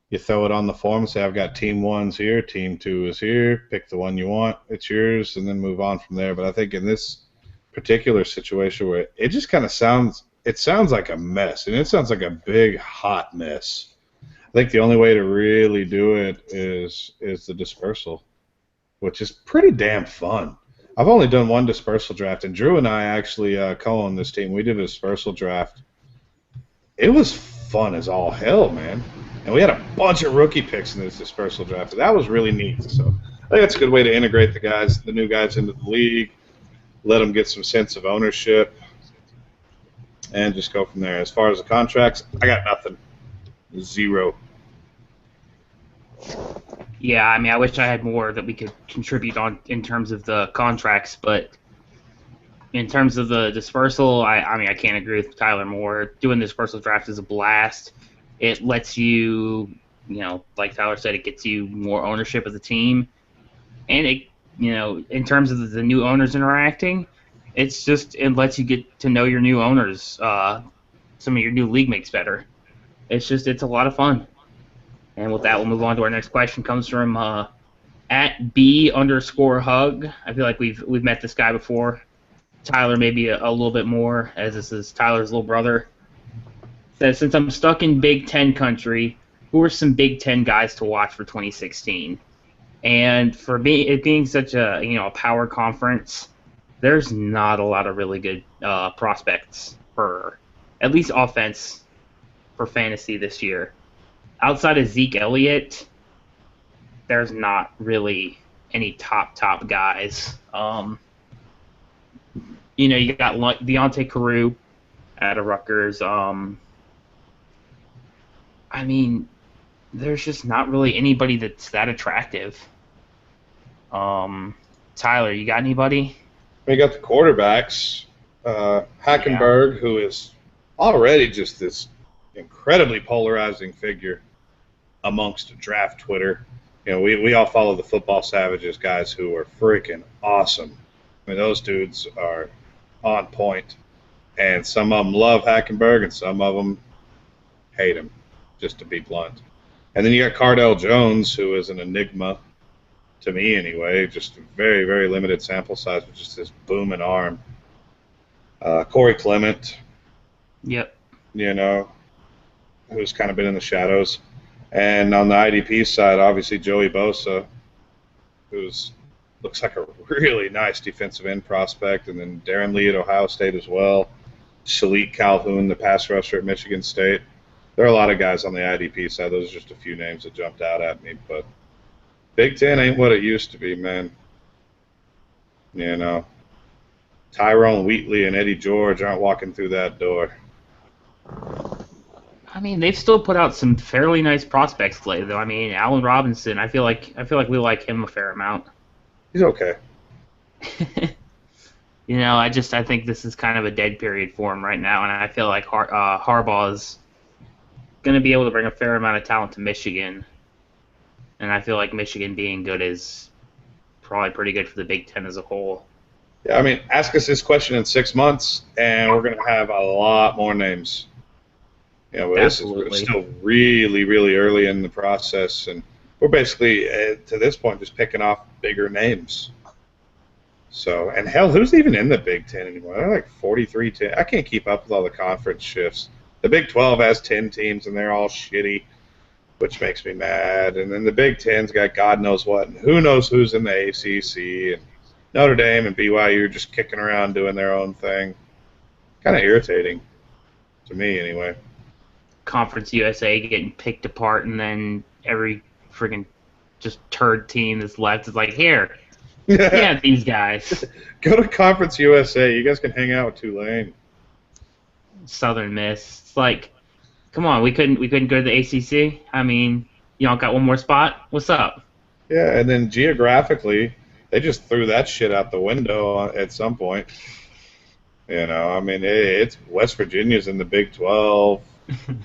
you throw it on the form, say I've got team 1's here, team 2 is here, pick the one you want, it's yours, and then move on from there. But I think in this particular situation where it just kind of sounds it sounds like a mess, and it sounds like a big, hot mess. I think the only way to really do it is the dispersal, which is pretty damn fun. I've only done one dispersal draft, and Drew and I actually co-own this team. We did a dispersal draft. It was fun as all hell, man. And we had a bunch of rookie picks in this dispersal draft. That was really neat. So I think that's a good way to integrate the new guys into the league, let them get some sense of ownership, and just go from there. As far as the contracts, I got nothing. Zero. Yeah, I mean, I wish I had more that we could contribute on in terms of the contracts, but in terms of the dispersal, I mean, I can't agree with Tyler more. Doing the dispersal draft is a blast. It lets you, like Tyler said, it gets you more ownership of the team, and it, in terms of the new owners interacting, it lets you get to know your new owners, some of your new league mates better. It's a lot of fun. And with that, we'll move on to our next question. Comes from at B_hug. I feel like we've met this guy before. Tyler maybe a little bit more, as this is Tyler's little brother. Says, since I'm stuck in Big Ten country, who are some Big Ten guys to watch for 2016? And for me, it being such a power conference, there's not a lot of really good prospects for at least offense for fantasy this year. Outside of Zeke Elliott, there's not really any top guys. You got Deontay Carew out of Rutgers. I mean, there's just not really anybody that's that attractive. Tyler, you got anybody? We got the quarterbacks. Hackenberg, who is already just this incredibly polarizing figure amongst draft Twitter. We all follow the Football Savages guys who are freaking awesome. I mean, those dudes are on point, and some of them love Hackenberg, and some of them hate him, just to be blunt. And then you got Cardell Jones, who is an enigma to me anyway, just a very, very limited sample size, with just this booming arm. Corey Clement. Yep. Who's kind of been in the shadows. And on the IDP side, obviously Joey Bosa, who's looks like a really nice defensive end prospect, and then Darren Lee at Ohio State as well. Shalik Calhoun, the pass rusher at Michigan State. There are a lot of guys on the IDP side. Those are just a few names that jumped out at me. But Big Ten ain't what it used to be, man. Tyrone Wheatley and Eddie George aren't walking through that door. I mean, they've still put out some fairly nice prospects lately, though. I mean, Allen Robinson, I feel like we like him a fair amount. He's okay. I think this is kind of a dead period for him right now, and I feel like Harbaugh is going to be able to bring a fair amount of talent to Michigan, and I feel like Michigan being good is probably pretty good for the Big Ten as a whole. Yeah, I mean, ask us this question in 6 months, and we're going to have a lot more names. This is still really, really early in the process, and we're basically, to this point, just picking off bigger names. So, and hell, who's even in the Big Ten anymore? They're like 43 teams. I can't keep up with all the conference shifts. The Big 12 has 10 teams, and they're all shitty, which makes me mad. And then the Big Ten's got God knows what, and who knows who's in the ACC. And Notre Dame and BYU are just kicking around doing their own thing. Kind of irritating, to me anyway. Conference USA getting picked apart, and then every friggin' just turd team that's left is like, here, yeah, these guys. Go to Conference USA. You guys can hang out with Tulane. Southern Miss. It's like, come on, we couldn't go to the ACC. I mean, you don't got one more spot. What's up? Yeah, and then geographically, they just threw that shit out the window at some point. I mean, it's West Virginia's in the Big 12.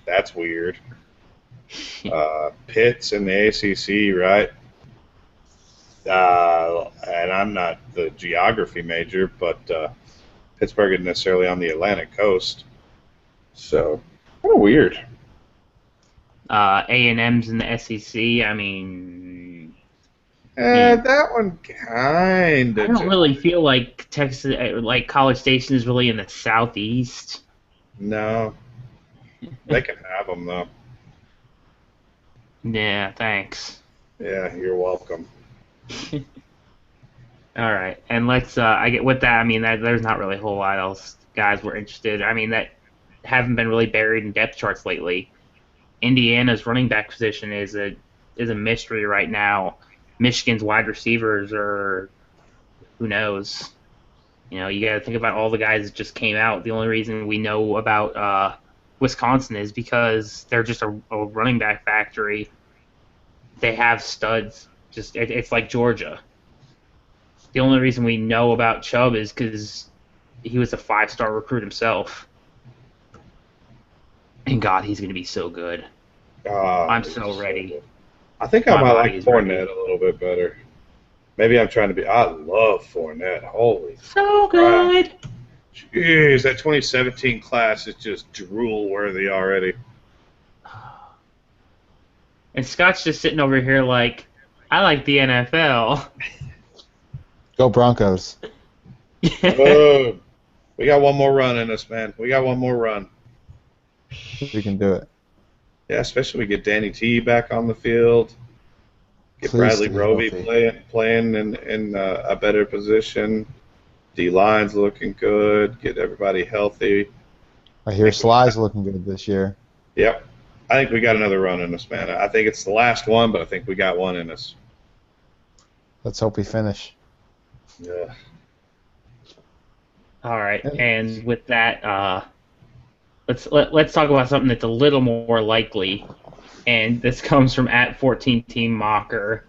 That's weird. Pitt's in the ACC, right? And I'm not the geography major, but Pittsburgh isn't necessarily on the Atlantic coast. So, kind of weird. A&M's in the SEC. I mean, that one kind of. I don't really feel like Texas, like College Station, is really in the Southeast. No, they can have them though. Yeah, thanks. Yeah, you're welcome. All right, and let's. I get with that. I mean, there's not really a whole lot else guys were interested. I mean, that haven't been really buried in depth charts lately. Indiana's running back position is a mystery right now. Michigan's wide receivers are who knows. You got to think about all the guys that just came out. The only reason we know about Wisconsin is because they're just a running back factory. They have studs. It's like Georgia. The only reason we know about Chubb is because he was a 5-star recruit himself. And God, he's going to be so good. I'm so ready. I think I My might body like is Fournette ready. a little bit better. Maybe I'm trying to be. I love Fournette. Holy So crap. good. Jeez, that 2017 class is just drool worthy already. And Scott's just sitting over here like, I like the NFL. Go Broncos. Oh, we got one more run in us, man. We got one more run. We can do it. Yeah, especially we get Danny T back on the field. Get Please Bradley stay Roby healthy. playing in a better position. D-line's looking good. Get everybody healthy. I hear Sly's looking good this year. Yep. I think we got another run in us, man. I think it's the last one, but I think we got one in us. Let's hope we finish. Yeah. All right, and with that, let's talk about something that's a little more likely, and this comes from @14Team Mocker.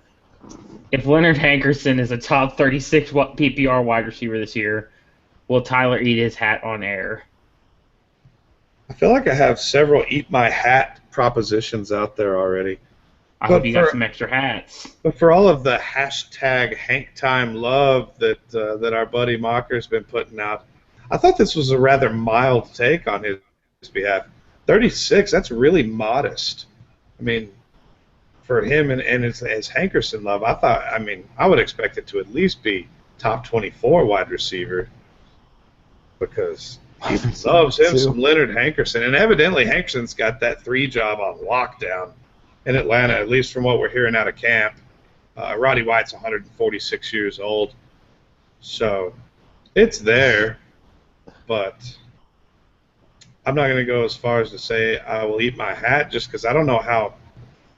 If Leonard Hankerson is a top 36 PPR wide receiver this year, will Tyler eat his hat on air? I feel like I have several eat my hat propositions out there already. I hope you got some extra hats. But for all of the hashtag Hank Time love that our buddy Mocker's been putting out, I thought this was a rather mild take on his behalf. 36, that's really modest. I mean, for him and his Hankerson love, I would expect it to at least be top 24 wide receiver because he loves him some Leonard Hankerson. And evidently Hankerson's got that 3 job on lockdown in Atlanta, at least from what we're hearing out of camp. Roddy White's 146 years old. So it's there, but I'm not going to go as far as to say I will eat my hat just because I don't know how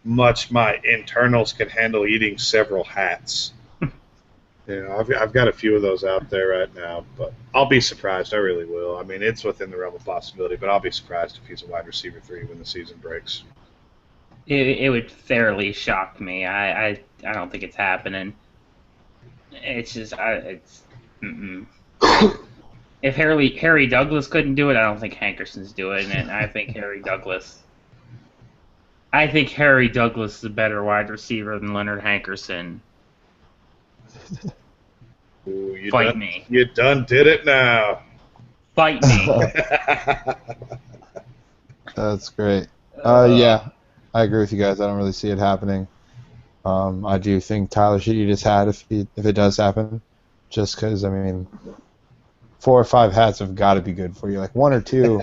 much my internals can handle eating several hats. I've got a few of those out there right now, but I'll be surprised. I really will. I mean, it's within the realm of possibility, but I'll be surprised if he's a wide receiver 3 when the season breaks. It would fairly shock me. I don't think it's happening. It's just mm-mm. If Harry Douglas couldn't do it, I don't think Hankerson's doing it. And I think Harry Douglas is a better wide receiver than Leonard Hankerson. Ooh, Fight me. You done did it now. Fight me. That's great. Yeah, I agree with you guys. I don't really see it happening. I do think Tyler should eat his hat if it does happen, just because, I mean, 4 or 5 hats have got to be good for you. Like 1 or 2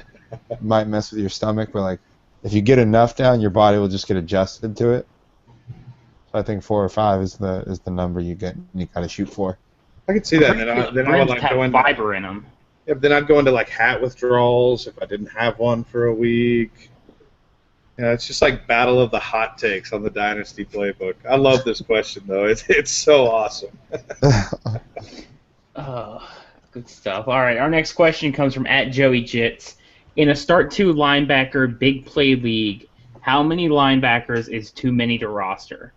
might mess with your stomach, but like if you get enough down, your body will just get adjusted to it. So I think 4 or 5 is the number you got to shoot for. I could see that. Then I would like have go into fiber in them. Yeah, then I'd go into like hat withdrawals if I didn't have one for a week. It's just like battle of the hot takes on the Dynasty Playbook. I love this question though. It's so awesome. Good stuff. All right, our next question comes from @JoeyJits. In a start 2 linebacker big play league, how many linebackers is too many to roster?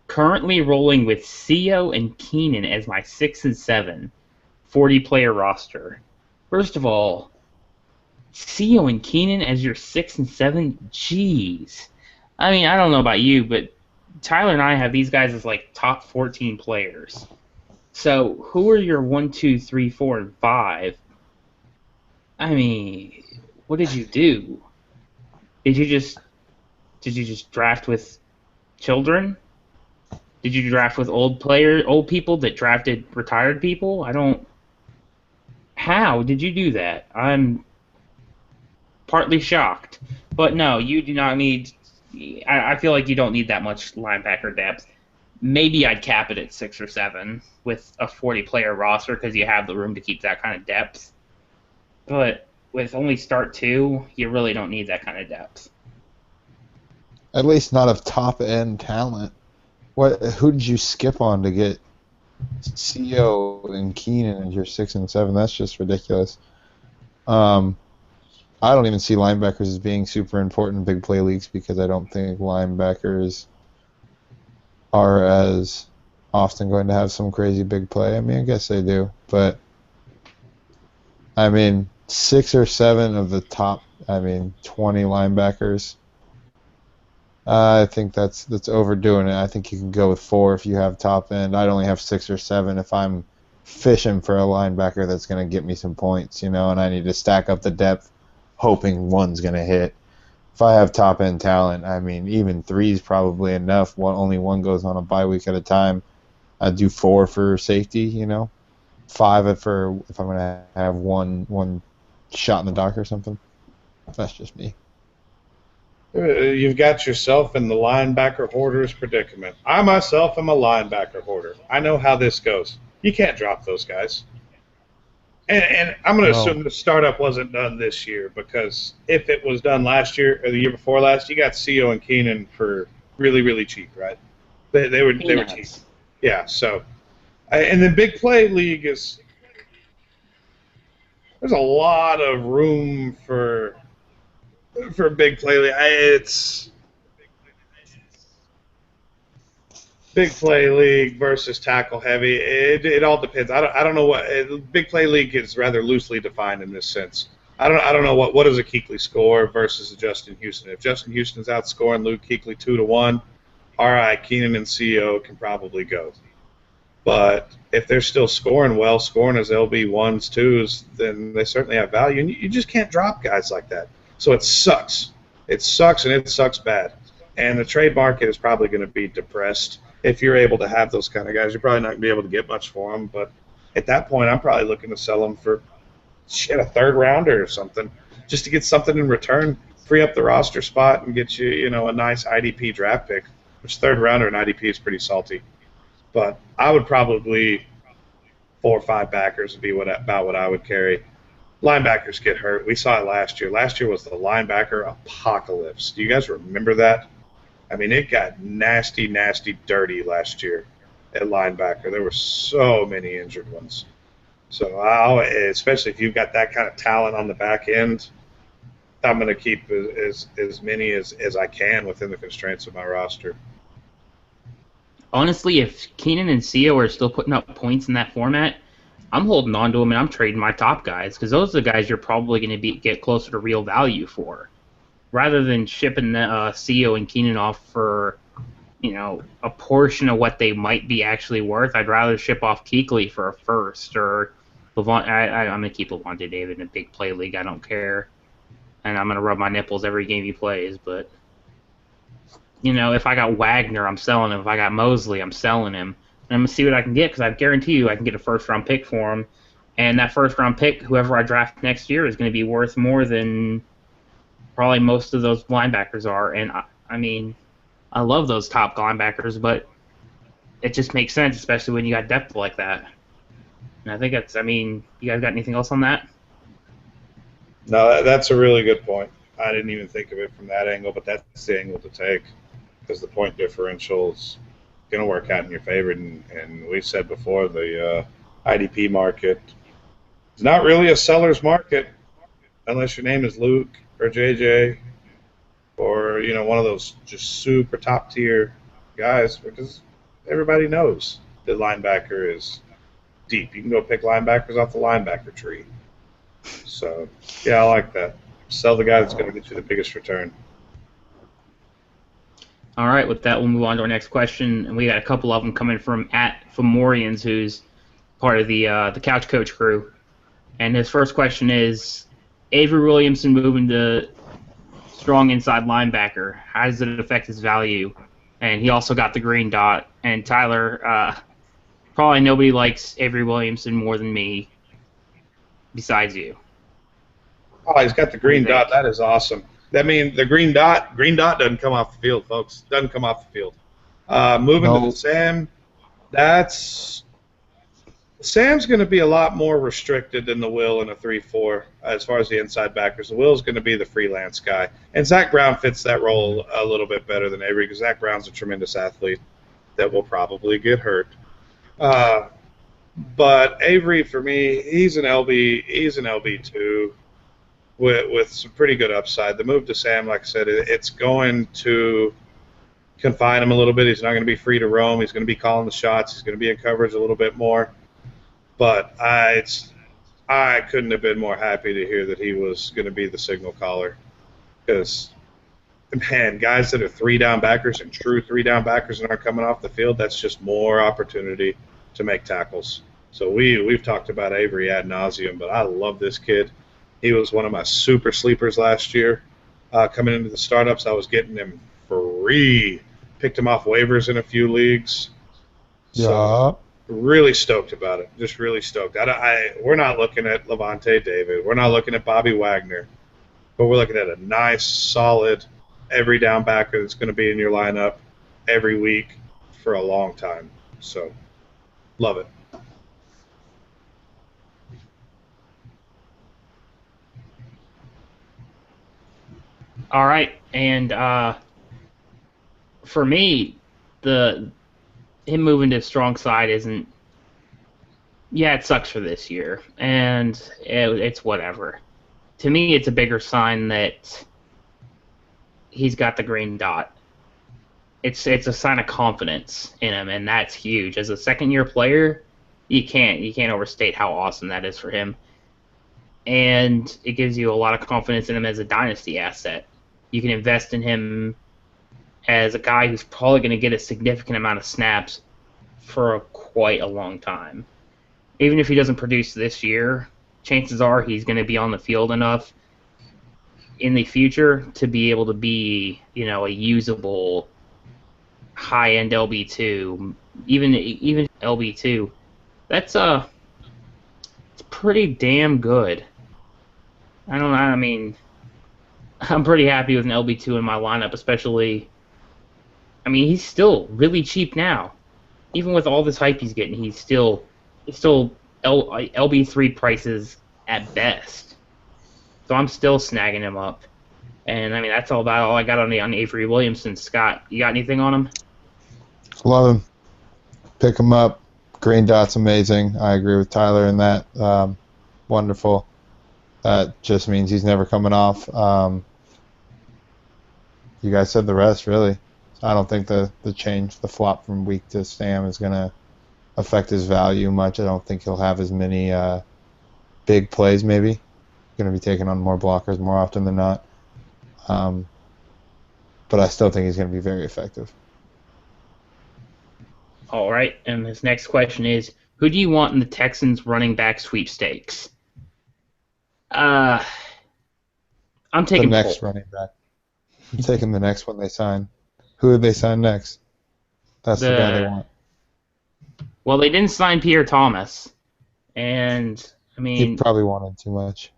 Currently rolling withCio and Keenan as my 6 and 7 40-player roster. First of all,Cio and Keenan as your 6 and 7? Jeez. I mean, I don't know about you, but Tyler and I have these guys as like top 14 players. So who are your 1, 2, 3, 4, and 5? I mean, what did you do? Did you just draft with children? Did you draft with old people that drafted retired people? How did you do that? I'm partly shocked. But no, you do not need. I feel like you don't need that much linebacker depth. Maybe I'd cap it at 6 or 7 with a 40-player roster because you have the room to keep that kind of depth. But with only start 2, you really don't need that kind of depth. At least not of top-end talent. Who did you skip on to get CO and Keenan as your 6 and 7? That's just ridiculous. I don't even see linebackers as being super important in big play leagues because I don't think linebackers are as often going to have some crazy big play. I mean, I guess they do, but I mean, 6 or 7 of the top, 20 linebackers. I think that's overdoing it. I think you can go with 4 if you have top end. I'd only have 6 or 7 if I'm fishing for a linebacker that's going to get me some points, and I need to stack up the depth, hoping one's going to hit. If I have top end talent, even 3 is probably enough. Only one goes on a bye week at a time. I'd do 4 for safety, 5 if I'm going to have one shot in the dark or something. That's just me. You've got yourself in the linebacker hoarder's predicament. I myself am a linebacker hoarder. I know how this goes. You can't drop those guys. And I'm going to assume the startup wasn't done this year, because if it was done last year or the year before last, you got CO and Keenan for really, really cheap, right? They were cheap. Yeah, so. And the big play league there's a lot of room for big play league. It's big play league versus tackle heavy. It all depends. I don't know what big play league is rather loosely defined in this sense. I don't know what does a Kuechly score versus a Justin Houston. If Justin Houston's outscoring Luke Kuechly 2-1, all right, Keenan and CO can probably go. But if they're still scoring well, scoring as LB 1s, 2s, then they certainly have value. And you just can't drop guys like that. So it sucks. It sucks, and it sucks bad. And the trade market is probably going to be depressed. If you're able to have those kind of guys, you're probably not going to be able to get much for them. But at that point, I'm probably looking to sell them for a third-rounder or something, just to get something in return, free up the roster spot, and get you, a nice IDP draft pick, which third-rounder and IDP is pretty salty. But I would probably 4 or 5 backers would be about what I would carry. Linebackers get hurt. We saw it last year. Last year was the linebacker apocalypse. Do you guys remember that? It got nasty, nasty dirty last year at linebacker. There were so many injured ones. So especially if you've got that kind of talent on the back end, I'm going to keep as many as I can within the constraints of my roster. Honestly, if Keenan and CO are still putting up points in that format, I'm holding on to them and I'm trading my top guys, because those are the guys you're probably going to get closer to real value for. Rather than shipping CO and Keenan off for, a portion of what they might be actually worth, I'd rather ship off Kuechly for a first, or I'm going to keep Levante David in a big play league. I don't care. And I'm going to rub my nipples every game he plays, but if I got Wagner, I'm selling him. If I got Mosley, I'm selling him. And I'm going to see what I can get, because I guarantee you I can get a first-round pick for him. And that first-round pick, whoever I draft next year, is going to be worth more than probably most of those linebackers are. And, I love those top linebackers, but it just makes sense, especially when you got depth like that. And I think that's, you guys got anything else on that? No, that's a really good point. I didn't even think of it from that angle, but that's the angle to take, because the point differential is going to work out in your favor. And we've said before, the IDP market is not really a seller's market unless your name is Luke or JJ or, one of those just super top-tier guys, because everybody knows that linebacker is deep. You can go pick linebackers off the linebacker tree. So, yeah, I like that. Sell the guy that's going to get you the biggest return. All right, with that, we'll move on to our next question, and we got a couple of them coming from @Famorians, who's part of the Couch Coach crew. And his first question is, Avery Williamson moving to strong inside linebacker, how does it affect his value? And he also got the green dot. And Tyler, probably nobody likes Avery Williamson more than me, besides you. Oh, he's got the green dot. That is awesome. That means the green dot doesn't come off the field, folks. Doesn't come off the field. Moving to Sam, Sam's going to be a lot more restricted than the Will in a 3-4 as far as the inside backers. The Will's going to be the freelance guy. And Zach Brown fits that role a little bit better than Avery because Zach Brown's a tremendous athlete that will probably get hurt. But Avery, for me, he's an LB2 with some pretty good upside. The move to Sam, like I said, it's going to confine him a little bit. He's not going to be free to roam. He's going to be calling the shots. He's going to be in coverage a little bit more. But I couldn't have been more happy to hear that he was going to be the signal caller. Because, man, guys that are 3-down backers and true 3-down backers and aren't coming off the field, that's just more opportunity to make tackles. So we've talked about Avery ad nauseum, but I love this kid. He was one of my super sleepers last year. Coming into the startups, I was getting him free. Picked him off waivers in a few leagues. So, really stoked about it. Just really stoked. We're not looking at Levante David. We're not looking at Bobby Wagner. But we're looking at a nice, solid, every down backer that's going to be in your lineup every week for a long time. So, love it. All right, and for me, him moving to strong side isn't. Yeah, it sucks for this year, and it's whatever. To me, it's a bigger sign that he's got the green dot. It's a sign of confidence in him, and that's huge. As a second-year player, you can't overstate how awesome that is for him, and it gives you a lot of confidence in him as a dynasty asset. You can invest in him as a guy who's probably going to get a significant amount of snaps for quite a long time. Even if he doesn't produce this year, chances are he's going to be on the field enough in the future to be able to be, a usable high-end LB2, even LB2. That's it's pretty damn good. I'm pretty happy with an LB2 in my lineup, especially. He's still really cheap now. Even with all this hype he's getting, he's still LB3 prices at best. So I'm still snagging him up. And, that's all I got on Avery Williamson. Scott, you got anything on him? Love him. Pick him up. Green dot's amazing. I agree with Tyler in that. Wonderful. That just means he's never coming off. You guys said the rest, really. I don't think the flop from week to Sam is going to affect his value much. I don't think he'll have as many big plays, maybe. Going to be taking on more blockers more often than not. But I still think he's going to be very effective. All right, and his next question is, who do you want in the Texans running back sweepstakes? I'm taking the next running back. I'm taking the next one they sign. Who would they sign next? That's the guy they want. Well, they didn't sign Pierre Thomas, and he probably wanted too much.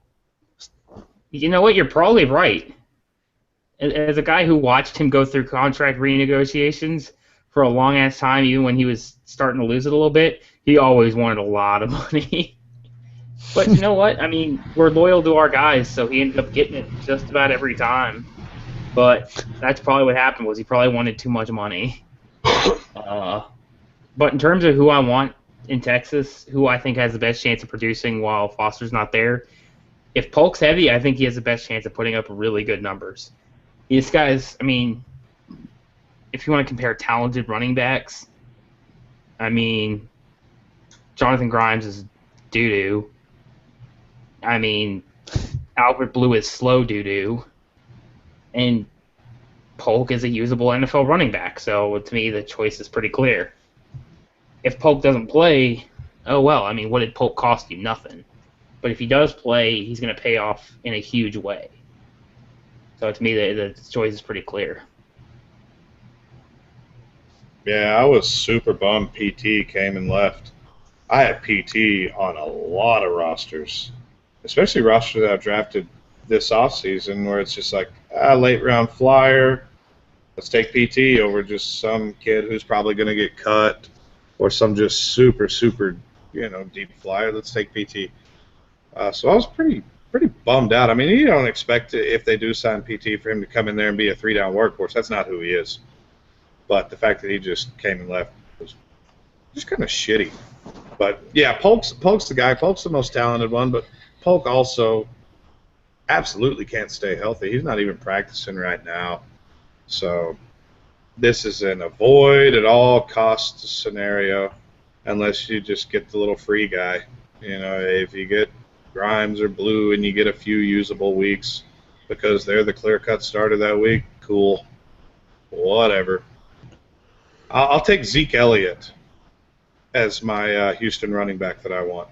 You know what? You're probably right. As a guy who watched him go through contract renegotiations for a long ass time, even when he was starting to lose it a little bit, he always wanted a lot of money. But you know what? We're loyal to our guys, so he ended up getting it just about every time. But that's probably what happened, was he probably wanted too much money. But in terms of who I want in Texas, who I think has the best chance of producing while Foster's not there, if Polk's heavy, I think he has the best chance of putting up really good numbers. This guy's, if you want to compare talented running backs, Jonathan Grimes is doo-doo. Albert Blue is slow doo-doo. And Polk is a usable NFL running back, so to me the choice is pretty clear. If Polk doesn't play, oh well, what did Polk cost you? Nothing. But if he does play, he's going to pay off in a huge way. So to me the choice is pretty clear. Yeah, I was super bummed PT came and left. I had PT on a lot of rosters, especially rosters that I've drafted this offseason where it's just like, late round flyer, let's take PT over just some kid who's probably going to get cut, or some just super, super, deep flyer. Let's take PT. So I was pretty bummed out. I mean, you don't expect if they do sign PT for him to come in there and be a 3-down workhorse. That's not who he is. But the fact that he just came and left was just kind of shitty. But yeah, Polk's the guy. Polk's the most talented one, but Polk also absolutely can't stay healthy. He's not even practicing right now. So this is an avoid at all costs scenario, unless you just get the little free guy. If you get Grimes or Blue and you get a few usable weeks because they're the clear-cut starter that week, cool. Whatever. I'll take Zeke Elliott as my Houston running back that I want.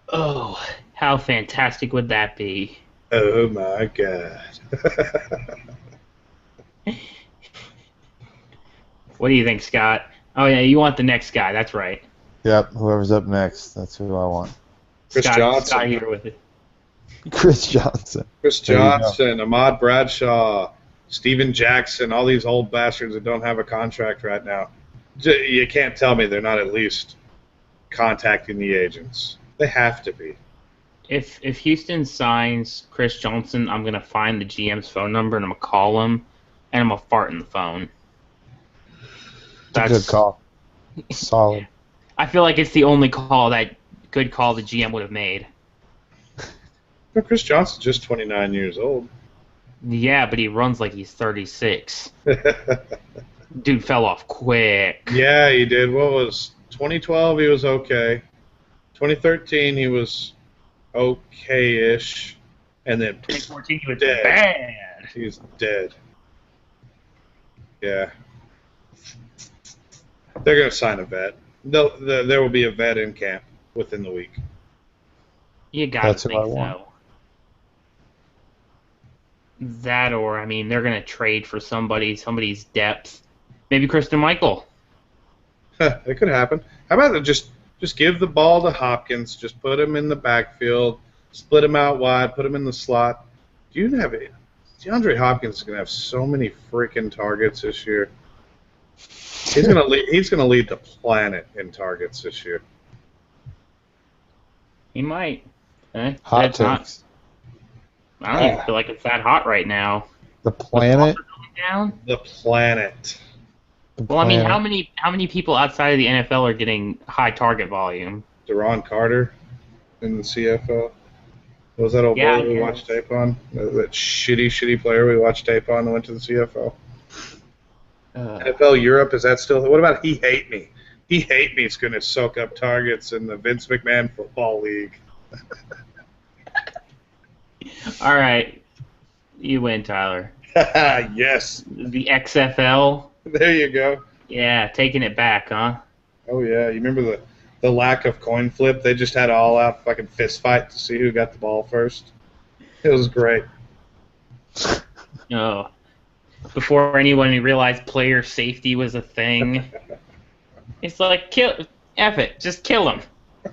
Oh, how fantastic would that be? Oh, my God. What do you think, Scott? Oh, yeah, you want the next guy. That's right. Yep, whoever's up next, that's who I want. Chris Johnson. Scott here with it. Chris Johnson. Chris Johnson, Ahmad Bradshaw, Steven Jackson, all these old bastards that don't have a contract right now. You can't tell me they're not at least contacting the agents. They have to be. If Houston signs Chris Johnson, I'm going to find the GM's phone number and I'm going to call him and I'm going to fart in the phone. That's a good call. Solid. I feel like it's the only good call the GM would have made. But Chris Johnson's just 29 years old. Yeah, but he runs like he's 36. Dude fell off quick. Yeah, he did. What was 2012? He was okay. 2013, he was okay-ish, and then 2014, he was dead. bad. He's dead. Yeah. They're going to sign a vet. There will be a vet in camp within the week. You got to think so. That or, I mean, they're going to trade for somebody's depth. Maybe Christian Michael. It could happen. How about just give the ball to Hopkins, just put him in the backfield, split him out wide, put him in the slot. DeAndre Hopkins is going to have so many freaking targets this year. He's going to lead the planet in targets this year. He might. Hot takes. I don't even feel like it's that hot right now. The planet? The planet. Well, I mean, how many people outside of the NFL are getting high target volume? Deron Carter in the CFL. What was that old boy we watched tape on? That shitty player we watched tape on that went to the CFL? NFL Europe, is that still? What about He Hate Me? He Hate Me is going to soak up targets in the Vince McMahon Football League. All right. You win, Tyler. Yes. The XFL. There you go. Yeah, taking it back, huh? Oh, yeah. You remember the lack of coin flip? They just had an all-out fucking fist fight to see who got the ball first. It was great. Oh. Before anyone realized player safety was a thing. It's like, F it. Just kill him.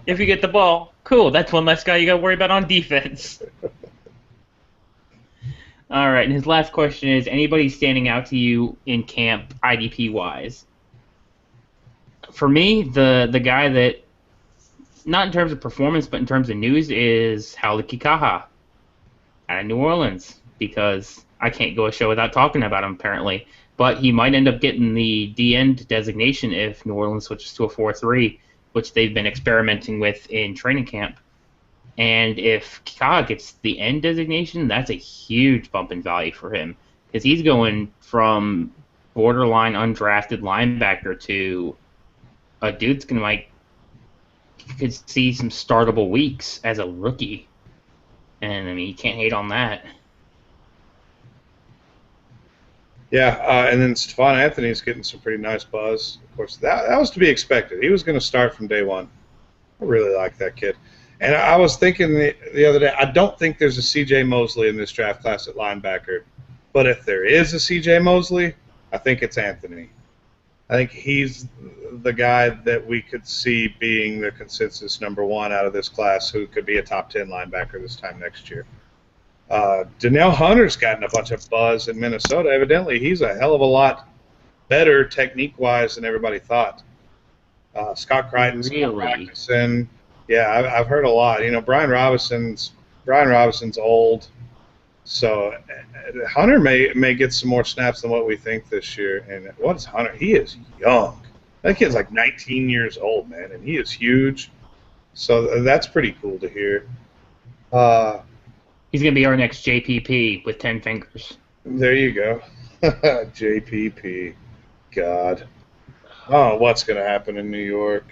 If you get the ball, cool. That's one less guy you got to worry about on defense. All right, and his last question is, anybody standing out to you in camp IDP-wise? For me, the guy that, not in terms of performance, but in terms of news, is Howley Kikaha out of New Orleans, because I can't go a show without talking about him, apparently. But he might end up getting the D-end designation if New Orleans switches to a 4-3, which they've been experimenting with in training camp. And if Kikaha gets the end designation, that's a huge bump in value for him, because he's going from borderline undrafted linebacker to a dude's going to, you could see some startable weeks as a rookie. And, I mean, you can't hate on that. Yeah, and then Stephon Anthony's getting some pretty nice buzz. Of course, that was to be expected. He was going to start from day one. I really like that kid. And I was thinking the other day, I don't think there's a C.J. Mosley in this draft class at linebacker. But if there is a C.J. Mosley, I think it's Anthony. I think he's the guy that we could see being the consensus #1 out of this class, who could be a top 10 linebacker this time next year. Danielle Hunter's gotten a bunch of buzz in Minnesota. Evidently, he's a hell of a lot better technique-wise than everybody thought. Scott Crichton's practicing. Yeah, I've heard a lot. You know, Brian Robinson's old, so Hunter may get some more snaps than what we think this year. And what's Hunter? He is young. That kid's like 19 years old, man, and he is huge. So that's pretty cool to hear. He's going to be our next JPP with 10 fingers. There you go. JPP. God. Oh, what's going to happen in New York?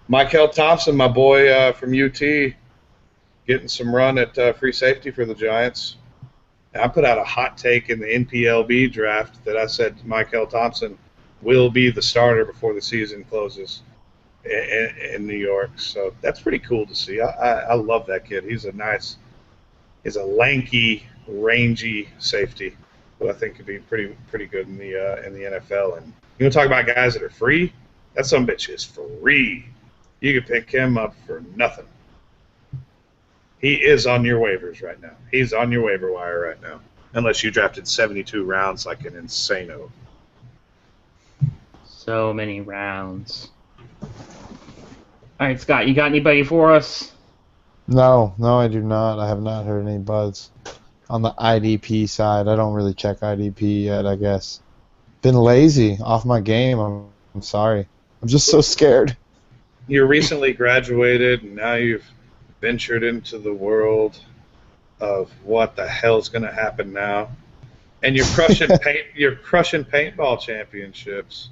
Michael Thompson, my boy from UT, getting some run at free safety for the Giants. I put out a hot take in the NPLB draft that I said Michael Thompson will be the starter before the season closes in New York. So that's pretty cool to see. I love that kid. He's a lanky, rangy safety who I think could be pretty good in the NFL. And you want to talk about guys that are free? That son of a bitch is free. You could pick him up for nothing. He is on your waivers right now. He's on your waiver wire right now, unless you drafted 72 rounds like an insano. So many rounds. All right, Scott, you got anybody for us? No, I do not. I have not heard any buzz on the IDP side. I don't really check IDP yet, I guess. Been lazy off my game. I'm sorry. I'm just so scared. You recently graduated, and now you've ventured into the world of what the hell's going to happen now, and you're crushing you're crushing paintball championships.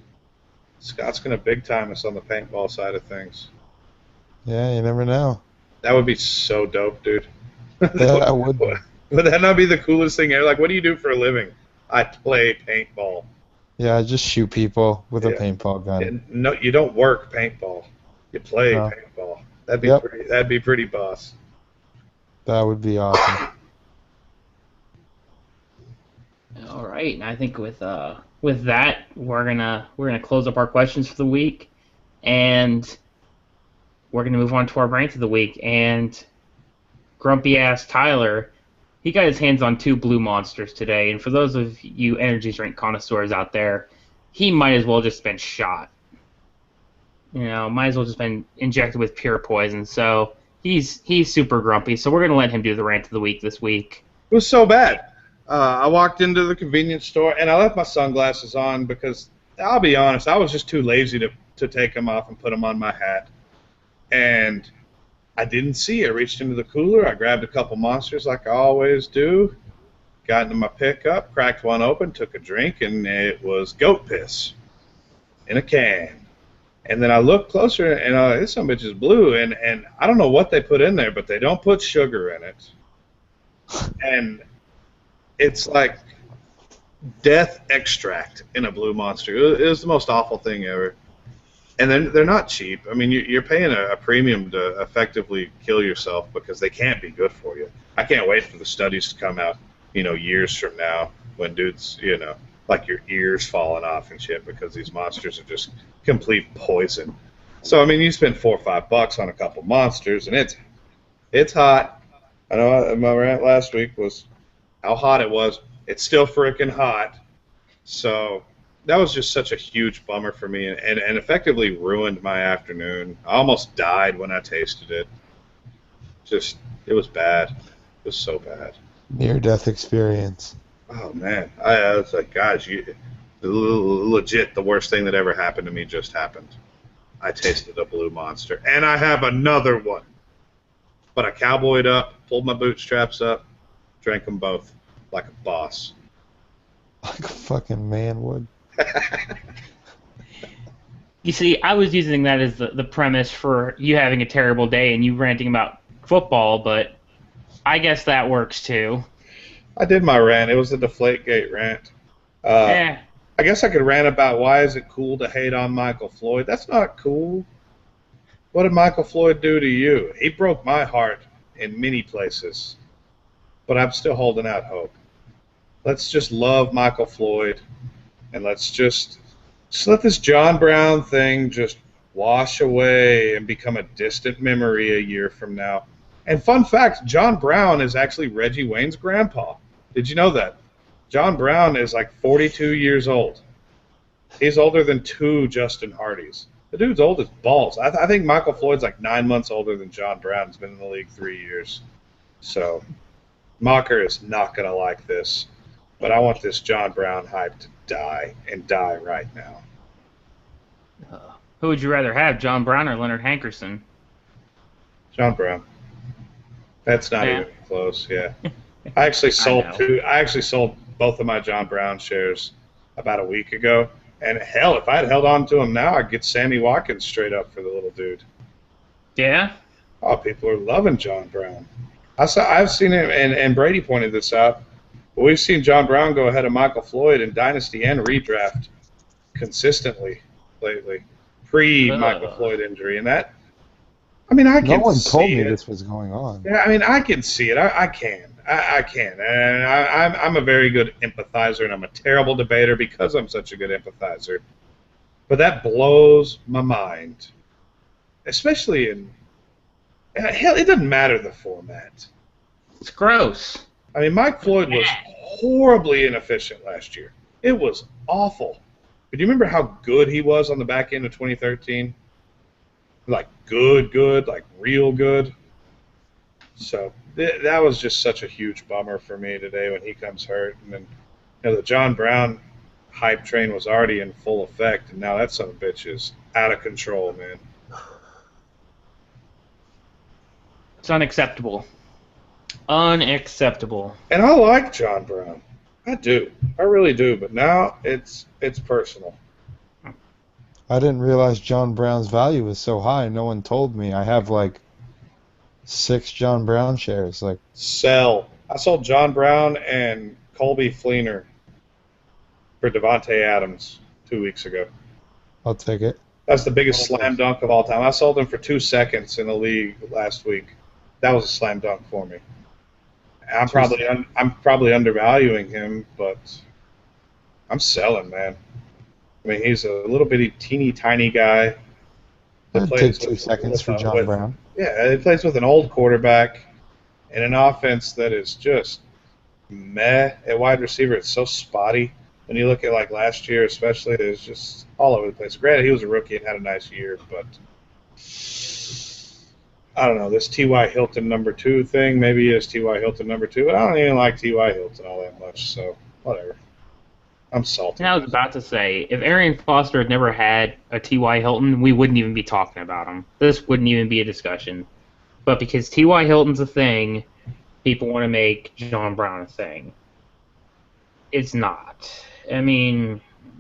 Scott's going to big time us on the paintball side of things. Yeah, you never know. That would be so dope, dude. Yeah, that would. Would that not be the coolest thing ever? Like, what do you do for a living? I play paintball. Yeah, I just shoot people with a paintball gun. And no, you don't work paintball. You play paintball. That'd be pretty boss. That would be awesome. All right, and I think with that, we're gonna close up our questions for the week, and we're gonna move on to our rant of the week. And grumpy ass Tyler, he got his hands on 2 blue monsters today, and for those of you energy drink connoisseurs out there, he might as well just been shot. You know, might as well just been injected with pure poison. So he's super grumpy. So we're gonna let him do the rant of the week this week. It was so bad. I walked into the convenience store and I left my sunglasses on because I'll be honest, I was just too lazy to take them off and put them on my hat. And I didn't see it. I reached into the cooler. I grabbed a couple monsters like I always do. Got into my pickup, cracked one open, took a drink, and it was goat piss in a can. And then I looked closer, and this some bitch is blue, and I don't know what they put in there, but they don't put sugar in it. And it's like death extract in a blue monster. It was the most awful thing ever. And then they're not cheap. I mean, you're paying a premium to effectively kill yourself because they can't be good for you. I can't wait for the studies to come out, years from now when dudes, like your ears falling off and shit because these monsters are just complete poison. So, I mean, you spend $4 or $5 on a couple monsters, and it's hot. I know my rant last week was how hot it was. It's still freaking hot. So that was just such a huge bummer for me and effectively ruined my afternoon. I almost died when I tasted it. It was bad. It was so bad. Near-death experience. Oh, man. I was like, guys, legit the worst thing that ever happened to me just happened. I tasted a blue monster. And I have another one. But I cowboyed up, pulled my bootstraps up, drank them both like a boss. Like a fucking man would. You see, I was using that as the premise for you having a terrible day and you ranting about football, but I guess that works too. I did my rant. It was a Deflategate rant. I guess I could rant about why is it cool to hate on Michael Floyd. That's not cool. What did Michael Floyd do to you? He broke my heart in many places, but I'm still holding out hope. Let's just love Michael Floyd, and let's just Just let this John Brown thing just wash away and become a distant memory a year from now. And fun fact, John Brown is actually Reggie Wayne's grandpa. Did you know that? John Brown is like 42 years old. He's older than 2 Justin Hardys. The dude's old as balls. I think Michael Floyd's like 9 months older than John Brown. He's been in the league 3 years. So Mocker is not going to like this. But I want this John Brown hype to die, and die right now. Who would you rather have, John Brown or Leonard Hankerson? John Brown. That's not even close. Yeah, I actually sold two. I actually sold both of my John Brown shares about a week ago. And hell, if I had held on to him now, I'd get Sammy Watkins straight up for the little dude. Yeah. Oh, people are loving John Brown. I've seen him, and Brady pointed this out. But we've seen John Brown go ahead of Michael Floyd in Dynasty and redraft consistently lately, pre-Michael Floyd injury. And that, I mean, I can see it. No one told me this was going on. Yeah, I mean, I can see it. I can. I can. And I'm a very good empathizer, and I'm a terrible debater because I'm such a good empathizer. But that blows my mind, especially in, hell, it doesn't matter the format. It's gross. I mean, Mike Floyd was horribly inefficient last year. It was awful. But do you remember how good he was on the back end of 2013? Like good, like real good. So that was just such a huge bummer for me today when he comes hurt. And then, the John Brown hype train was already in full effect, and now that son of a bitch is out of control, man. It's unacceptable. Unacceptable. And I like John Brown. I do. I really do. But now it's personal. I didn't realize John Brown's value was so high. No one told me. I have like 6 John Brown shares. Like, sell. I sold John Brown and Colby Fleener for Devontae Adams 2 weeks ago. I'll take it. That's the biggest slam dunk of all time. I sold him for 2 seconds in the league last week. That was a slam dunk for me. I'm probably undervaluing him, but I'm selling, man. I mean, he's a little bitty, teeny, tiny guy. I'd take 2 seconds for John Brown. Yeah, he plays with an old quarterback and an offense that is just meh at wide receiver. It's so spotty. When you look at like last year, especially, it's just all over the place. Granted, he was a rookie and had a nice year, but I don't know, this T.Y. Hilton number 2 thing, maybe he is T.Y. Hilton number 2, but I don't even like T.Y. Hilton all that much, so whatever. I'm salty. And I was about to say, if Arian Foster had never had a T.Y. Hilton, we wouldn't even be talking about him. This wouldn't even be a discussion. But because T.Y. Hilton's a thing, people want to make John Brown a thing. It's not. I mean,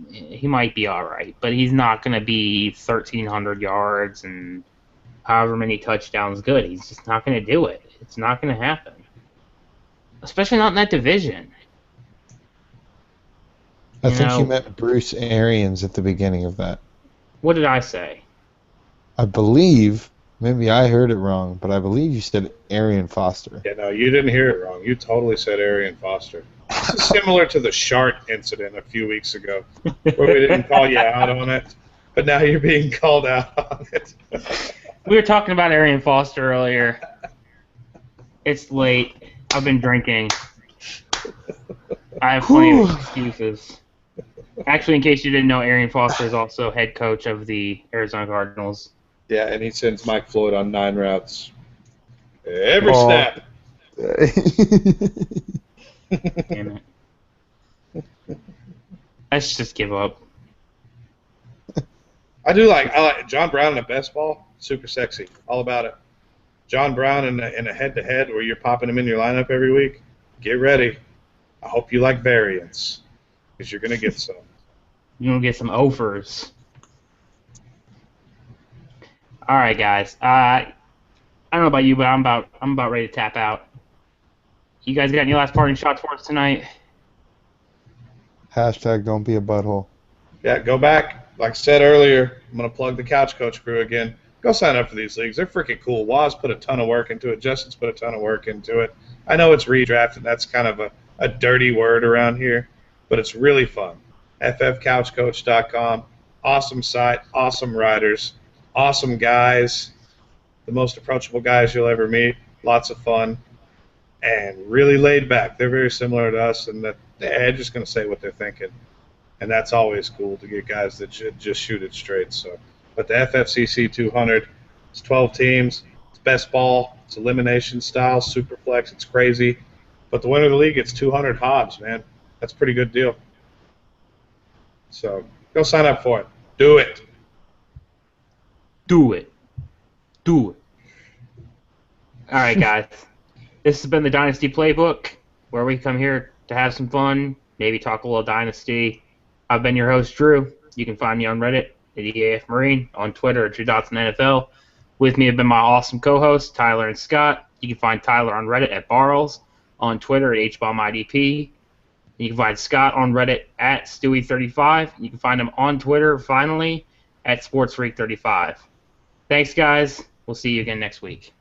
he might be all right, but he's not going to be 1,300 yards and however many touchdowns good. He's just not going to do it. It's not going to happen. Especially not in that division. I think you meant Bruce Arians at the beginning of that. What did I say? I believe, maybe I heard it wrong, but I believe you said Arian Foster. Yeah, no, you didn't hear it wrong. You totally said Arian Foster. This is similar to the Shart incident a few weeks ago, where we didn't call you out on it, but now you're being called out on it. We were talking about Arian Foster earlier. It's late. I've been drinking. I have plenty of excuses. Actually, in case you didn't know, Arian Foster is also head coach of the Arizona Cardinals. Yeah, and he sends Mike Floyd on 9 routes. Every snap. Damn it. Let's just give up. I like John Brown in a best ball. Super sexy. All about it. John Brown in a head-to-head where you're popping him in your lineup every week. Get ready. I hope you like variance, because you're going to get some. You're going to get some offers. All right, guys. I don't know about you, but I'm about ready to tap out. You guys got any last parting shots for us tonight? Hashtag don't be a butthole. Yeah, go back. Like I said earlier, I'm going to plug the Couch Coach crew again. Go sign up for these leagues. They're freaking cool. Waz put a ton of work into it. Justin's put a ton of work into it. I know it's redraft, and that's kind of a dirty word around here, but it's really fun. ffcouchcoach.com. awesome site, awesome riders, awesome guys, the most approachable guys you'll ever meet, lots of fun, and really laid back. They're very similar to us in that they're just going to say what they're thinking. And that's always cool to get guys that just shoot it straight. So, but the FFCC 200, it's 12 teams, it's best ball, it's elimination style, super flex, it's crazy. But the winner of the league gets 200 Hobbs, man. That's a pretty good deal. So go sign up for it. Do it. Do it. Do it. All right, guys. This has been the Dynasty Playbook, where we come here to have some fun, maybe talk a little Dynasty. I've been your host, Drew. You can find me on Reddit at EAF Marine, on Twitter at DrewDotson NFL. With me have been my awesome co-hosts, Tyler and Scott. You can find Tyler on Reddit at Barrels, on Twitter at HBombIDP. You can find Scott on Reddit at Stewie35. You can find him on Twitter, finally, at SportsFreak35. Thanks, guys. We'll see you again next week.